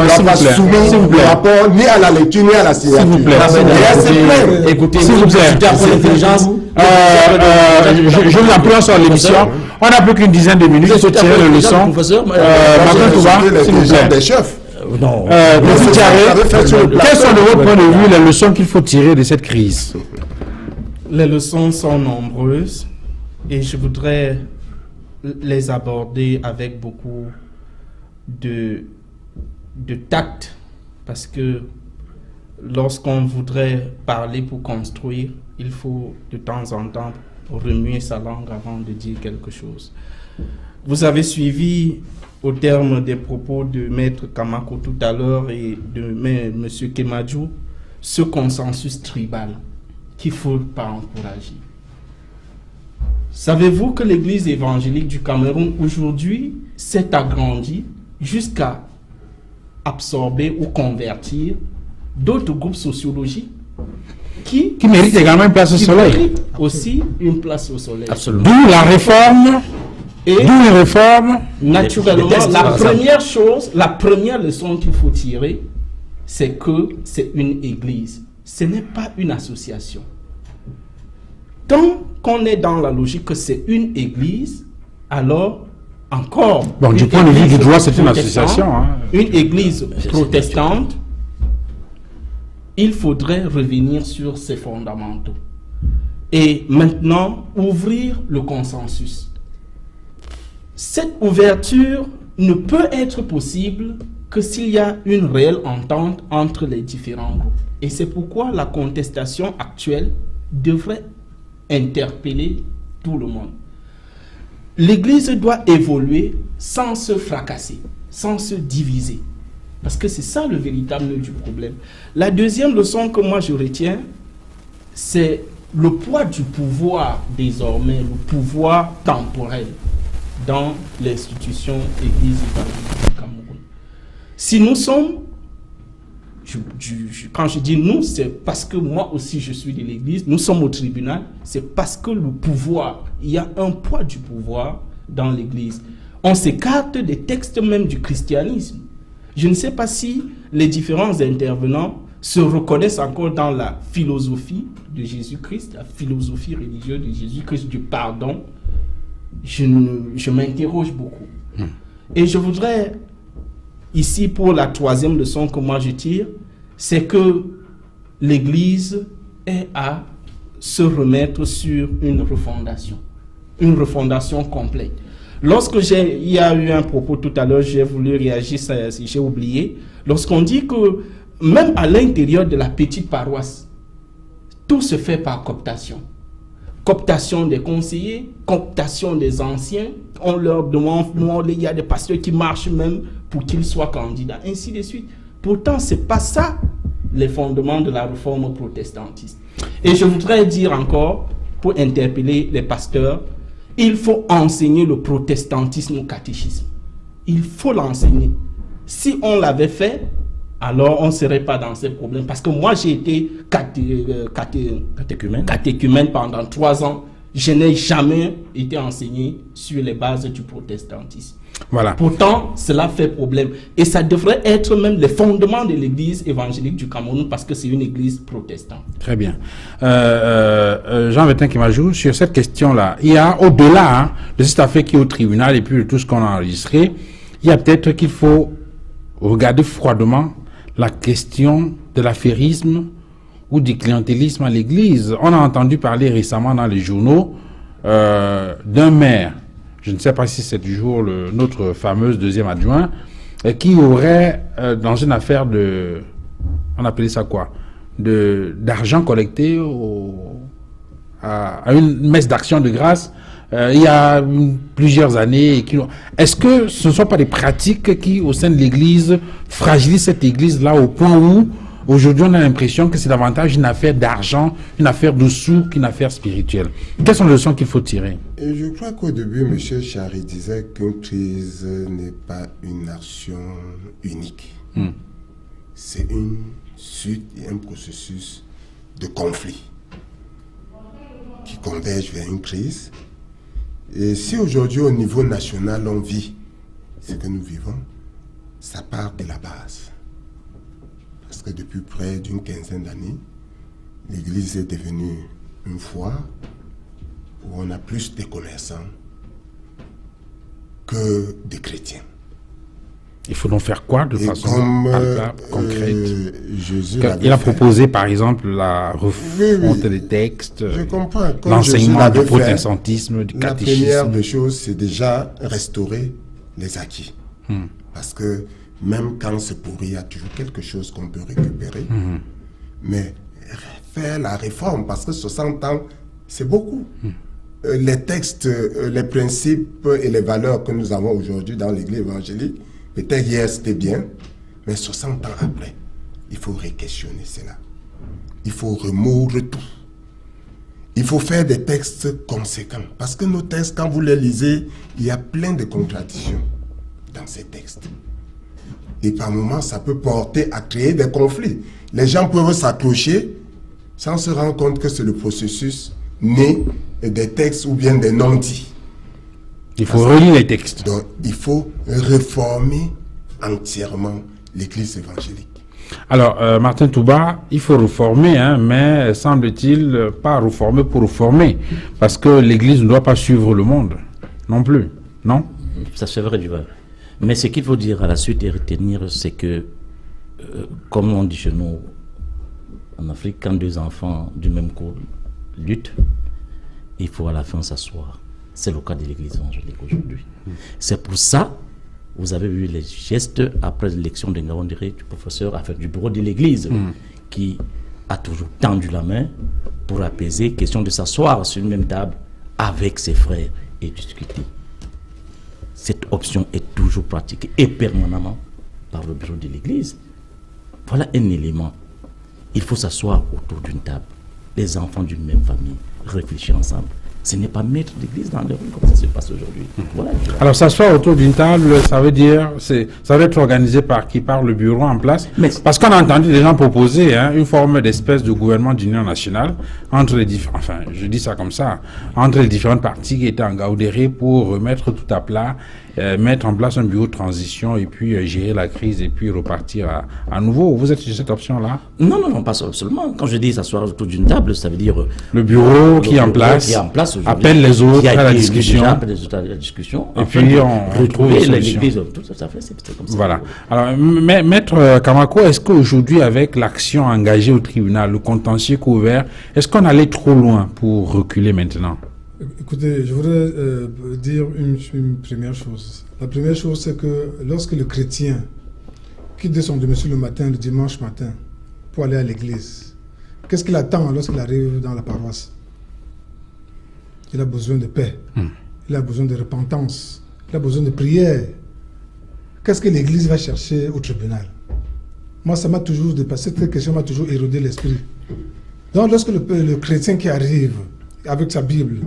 n'a pas soumis le rapport ni à la lecture ni à la signature. S'il vous plaît. Écoutez, S'il vous plaît. pour l'intelligence. Je vous en prie, on sort de l'émission. On n'a plus qu'une dizaine de minutes pour tirer le leçon. Professeur, Martin Touba, s'il vous plaît. Des chefs. non. Monsieur Thiaré, quelles sont de votre point de vue les leçons qu'il faut tirer de cette crise? Les leçons sont nombreuses et je voudrais les aborder avec beaucoup de tact, parce que lorsqu'on voudrait parler pour construire, il faut de temps en temps remuer sa langue avant de dire quelque chose. Vous avez suivi, au terme des propos de Maître Kamako tout à l'heure et de M. Kemadjou, ce consensus tribal qu'il ne faut pas encourager. Savez-vous que l'Église évangélique du Cameroun aujourd'hui s'est agrandie jusqu'à absorber ou convertir d'autres groupes sociologiques qui méritent également une place au soleil. Méritent aussi une place au soleil. Absolument. D'où la réforme. Et D'où les réformes. naturellement, la première leçon qu'il faut tirer, c'est que c'est une église. Ce n'est pas une association. Tant qu'on est dans la logique que c'est une église, alors encore... Bon, du point de vue du droit, c'est une association. Hein. Une église protestante, il faudrait revenir sur ses fondamentaux. Et maintenant, ouvrir le consensus. Cette ouverture ne peut être possible que s'il y a une réelle entente entre les différents groupes. Et c'est pourquoi la contestation actuelle devrait interpeller tout le monde. L'Église doit évoluer sans se fracasser, sans se diviser. Parce que c'est ça le véritable nœud du problème. La deuxième leçon que moi je retiens, c'est le poids du pouvoir désormais, le pouvoir temporel dans l'institution Église évangélique du Cameroun. Si nous sommes, quand je dis nous, c'est parce que moi aussi je suis de l'Église, nous sommes au tribunal, c'est parce que le pouvoir, il y a un poids du pouvoir dans l'Église. On s'écarte des textes même du christianisme. Je ne sais pas si les différents intervenants se reconnaissent encore dans la philosophie de Jésus-Christ, la philosophie religieuse de Jésus-Christ du pardon. Je m'interroge beaucoup. Et je voudrais, ici pour la troisième leçon que moi je tire, c'est que l'Église est à se remettre sur une refondation complète. Lorsque il y a eu un propos tout à l'heure, j'ai voulu réagir, j'ai oublié, lorsqu'on dit que même à l'intérieur de la petite paroisse, tout se fait par cooptation. Cooptation des conseillers, cooptation des anciens, on leur demande, il y a des pasteurs qui marchent même pour qu'ils soient candidats, ainsi de suite. Pourtant, ce n'est pas ça les fondements de la réforme protestantiste. Et je voudrais dire encore, pour interpeller les pasteurs, il faut enseigner le protestantisme au catéchisme. Il faut l'enseigner. Si on l'avait fait, alors on ne serait pas dans ces problèmes. Parce que moi, j'ai été catéchumène pendant 3 ans. Je n'ai jamais été enseigné sur les bases du protestantisme. Voilà. Pourtant, cela fait problème. Et ça devrait être même les fondements de l'Église évangélique du Cameroun, parce que c'est une église protestante. Très bien. Jean-Bertin Kemadjou, sur cette question-là, il y a au-delà de cette affaire qui est au tribunal et puis de tout ce qu'on a enregistré, il y a peut-être qu'il faut regarder froidement la question de l'affairisme ou du clientélisme à l'Église. On a entendu parler récemment dans les journaux d'un maire, je ne sais pas si c'est toujours notre fameuse deuxième adjoint, qui aurait, dans une affaire de, on appelait ça quoi, d'argent collecté à une messe d'action de grâce, il y a plusieurs années. Est-ce que ce ne sont pas des pratiques qui, au sein de l'Église, fragilisent cette Église-là au point où, aujourd'hui, on a l'impression que c'est davantage une affaire d'argent, une affaire de sous qu'une affaire spirituelle? Quelles sont les leçons qu'il faut tirer? Et je crois qu'au début, M. Chari disait qu'une crise n'est pas une action unique. C'est une suite et un processus de conflit qui converge vers une crise. Et si aujourd'hui, au niveau national, on vit ce que nous vivons, ça part de la base. Parce que depuis près d'une quinzaine d'années, l'Église est devenue une foire où on a plus de commerçants que de chrétiens. Il faut donc faire quoi de façon concrète? Jésus Il a proposé par exemple la refonte des textes, l'enseignement du protestantisme, du catéchisme. La première des choses, c'est déjà restaurer les acquis. Parce que même quand c'est pourri, il y a toujours quelque chose qu'on peut récupérer. Mais faire la réforme, parce que 60 ans, c'est beaucoup. Les textes, les principes et les valeurs que nous avons aujourd'hui dans l'Église évangélique, peut-être hier c'était bien, mais 60 ans après, il faut re-questionner cela. Il faut remoudre tout. Il faut faire des textes conséquents. Parce que nos textes, quand vous les lisez, il y a plein de contradictions dans ces textes. Et par moments, ça peut porter à créer des conflits. Les gens peuvent s'accrocher sans se rendre compte que c'est le processus né des textes ou bien des non-dits. Il faut relire les textes. Donc, il faut réformer entièrement l'Église évangélique. Alors, Martin Touba, il faut réformer, mais semble-t-il pas réformer pour réformer, parce que l'Église ne doit pas suivre le monde, non plus, non? Ça c'est vrai du vrai. Mais ce qu'il faut dire à la suite et retenir, c'est que, comme on dit chez nous, en Afrique, quand deux enfants du même couple luttent, il faut à la fin s'asseoir. C'est le cas de l'Église évangélique aujourd'hui. C'est pour ça, vous avez vu les gestes après l'élection de Ngaoundéré, du professeur, du bureau de l'Église, qui a toujours tendu la main pour apaiser, question de s'asseoir sur une même table avec ses frères et discuter. Cette option est toujours pratiquée et permanemment par le bureau de l'Église. Voilà un élément. Il faut s'asseoir autour d'une table, les enfants d'une même famille, réfléchir ensemble. Ce n'est pas mettre l'Église dans les rues comme ça se passe aujourd'hui. Voilà. Alors s'asseoir autour d'une table, ça veut dire, ça va être organisé par qui? Par le bureau en place? Parce qu'on a entendu des gens proposer une forme d'espèce de gouvernement d'union nationale entre les différents, enfin je dis ça comme ça, entre les différentes parties qui étaient en Ngaoundéré pour remettre tout à plat, mettre en place un bureau de transition et puis gérer la crise et puis repartir à nouveau. Vous êtes sur cette option-là? Non, pas seulement. Quand je dis s'asseoir autour d'une table, ça veut dire le bureau qui est en place appelle les autres à la discussion. Et puis on retrouve l'Église. Tout ça fait, c'est comme ça. Voilà. Alors, Maître Kamako, est-ce qu'aujourd'hui, avec l'action engagée au tribunal, le contentieux couvert, est-ce qu'on allait trop loin pour reculer maintenant? Écoutez, je voudrais dire une première chose. La première chose, c'est que lorsque le chrétien quitte son domicile le matin, le dimanche matin, pour aller à l'église, qu'est-ce qu'il attend lorsqu'il arrive dans la paroisse? Il a besoin de paix, il a besoin de repentance, il a besoin de prière. Qu'est-ce que l'église va chercher au tribunal? Moi, ça m'a toujours dépassé, cette question m'a toujours érodé l'esprit. Donc, lorsque le chrétien qui arrive avec sa Bible,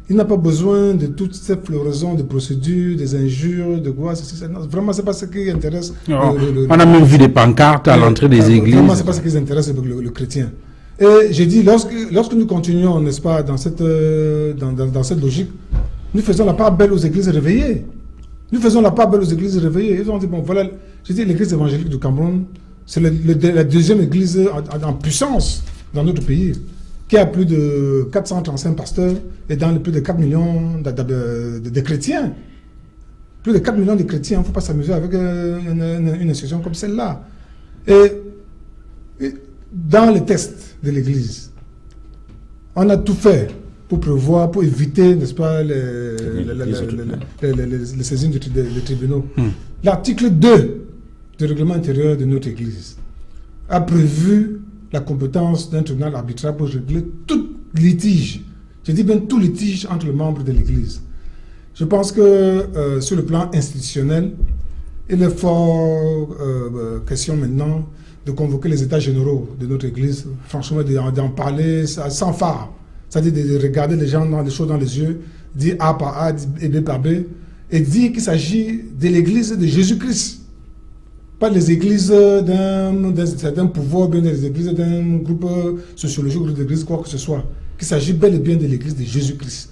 il n'a pas besoin de toutes ces floraisons de procédures, des injures, de quoi. Vraiment, ce n'est pas ce qui intéresse. On a même vu des pancartes à l'entrée des églises. Vraiment, ce n'est pas ce qui intéresse le chrétien. Et j'ai dit, lorsque nous continuons, n'est-ce pas, dans cette logique, nous faisons la part belle aux églises réveillées. Nous faisons la part belle aux églises réveillées. Ils ont dit, bon, voilà, j'ai dit, l'église évangélique du Cameroun, c'est la deuxième église en puissance dans notre pays, qui a plus de 435 pasteurs et dans plus de 4 millions de chrétiens. Plus de 4 millions de chrétiens, il ne faut pas s'amuser avec une institution comme celle-là. Et dans les textes de l'Église, on a tout fait pour prévoir, pour éviter, n'est-ce pas, les saisines des tribunaux. L'article 2 du règlement intérieur de notre Église a prévu la compétence d'un tribunal arbitral pour régler tout litige Je dis bien tout litige entre les membres de l'Église. Je pense que sur le plan institutionnel, il est fort question maintenant de convoquer les états généraux de notre Église, franchement d'en parler sans phare, c'est-à-dire de regarder les gens les choses dans les yeux, dire A par A et B par B, et dire qu'il s'agit de l'Église de Jésus-Christ, pas les églises d'un certain pouvoir, bien les églises d'un groupe sociologique ou d'église, quoi que ce soit, qu'il s'agit bel et bien de l'Église de Jésus-Christ.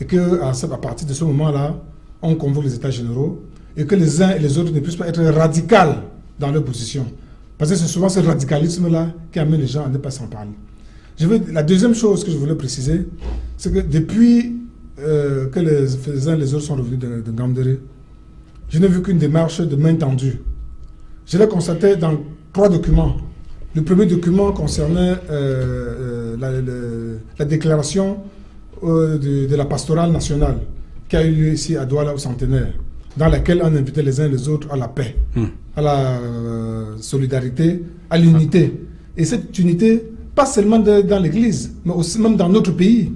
Et qu'à partir de ce moment-là, on convoque les états généraux et que les uns et les autres ne puissent pas être radicaux dans leur position. Parce que c'est souvent ce radicalisme-là qui amène les gens à ne pas s'en parler. La deuxième chose que je voulais préciser, c'est que depuis que les uns et les autres sont revenus de Ngandéré, je n'ai vu qu'une démarche de main tendue. Je l'ai constaté dans 3 documents. Le premier document concernait la déclaration de la pastorale nationale qui a eu lieu ici à Douala au centenaire, dans laquelle on invitait les uns et les autres à la paix, à la solidarité, à l'unité. Et cette unité, pas seulement dans l'Église, mais aussi même dans notre pays.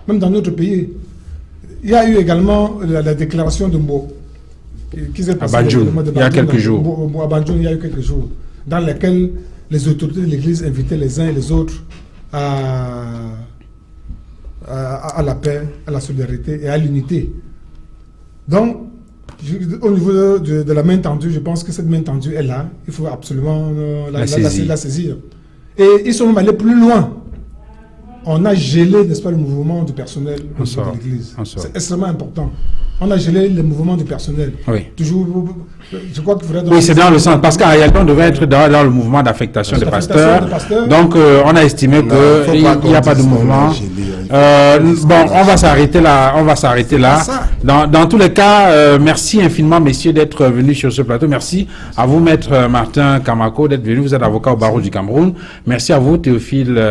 Même dans notre pays. Il y a eu également la déclaration de Mbo, qui s'est passée il y a quelques jours. À Banjoun, il y a eu quelques jours, dans laquelle les autorités de l'Église invitaient les uns et les autres à la paix, à la solidarité et à l'unité. Donc, au niveau de la main tendue, je pense que cette main tendue est là. Il faut absolument la saisir. Et ils sont même allés plus loin. On a gelé, n'est-ce pas, le mouvement du personnel au niveau de l'Église. C'est extrêmement important. On a gelé le mouvement du personnel. Oui. Toujours, je crois qu'il faudrait... Oui, c'est dans le sens, parce qu'en réalité, on devait être dans le mouvement d'affectation des pasteurs. Donc, on a estimé qu'il n'y a pas de mouvement. Bon, on va s'arrêter là. Dans tous les cas, merci infiniment, messieurs, d'être venus sur ce plateau. Merci à vous, maître Martin Kamako, d'être venu. Vous êtes avocat au barreau du Cameroun. Merci à vous, Théophile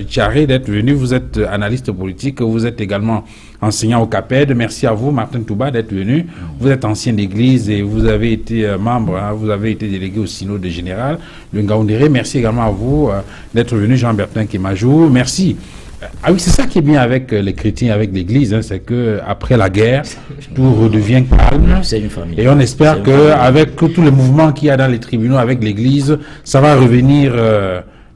Tchare, d'être venu. Vous êtes analyste politique. Vous êtes également enseignant au CAPED. Merci à vous, Martin Touba, d'être venu. Vous êtes ancien d'église et vous avez été membre, vous avez été délégué au synode général de Ngaoundéré. Merci également à vous d'être venu, Jean-Bertin Kémajou. Merci. Ah oui, c'est ça qui est bien avec les chrétiens, avec l'église, c'est que après la guerre, tout redevient calme. C'est une famille. Et on espère qu'avec tous les mouvements qu'il y a dans les tribunaux, avec l'église, ça va revenir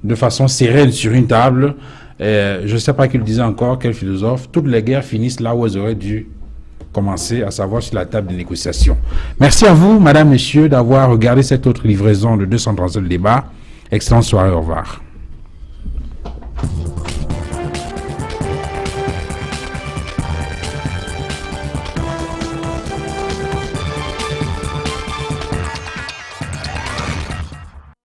de façon sereine sur une table. Je ne sais pas qui le disait encore, quel philosophe. Toutes les guerres finissent là où elles auraient dû commencer, à savoir sur la table de négociation. Merci à vous, madame, messieurs, d'avoir regardé cette autre livraison de 237 débats. Excellente soirée, au revoir.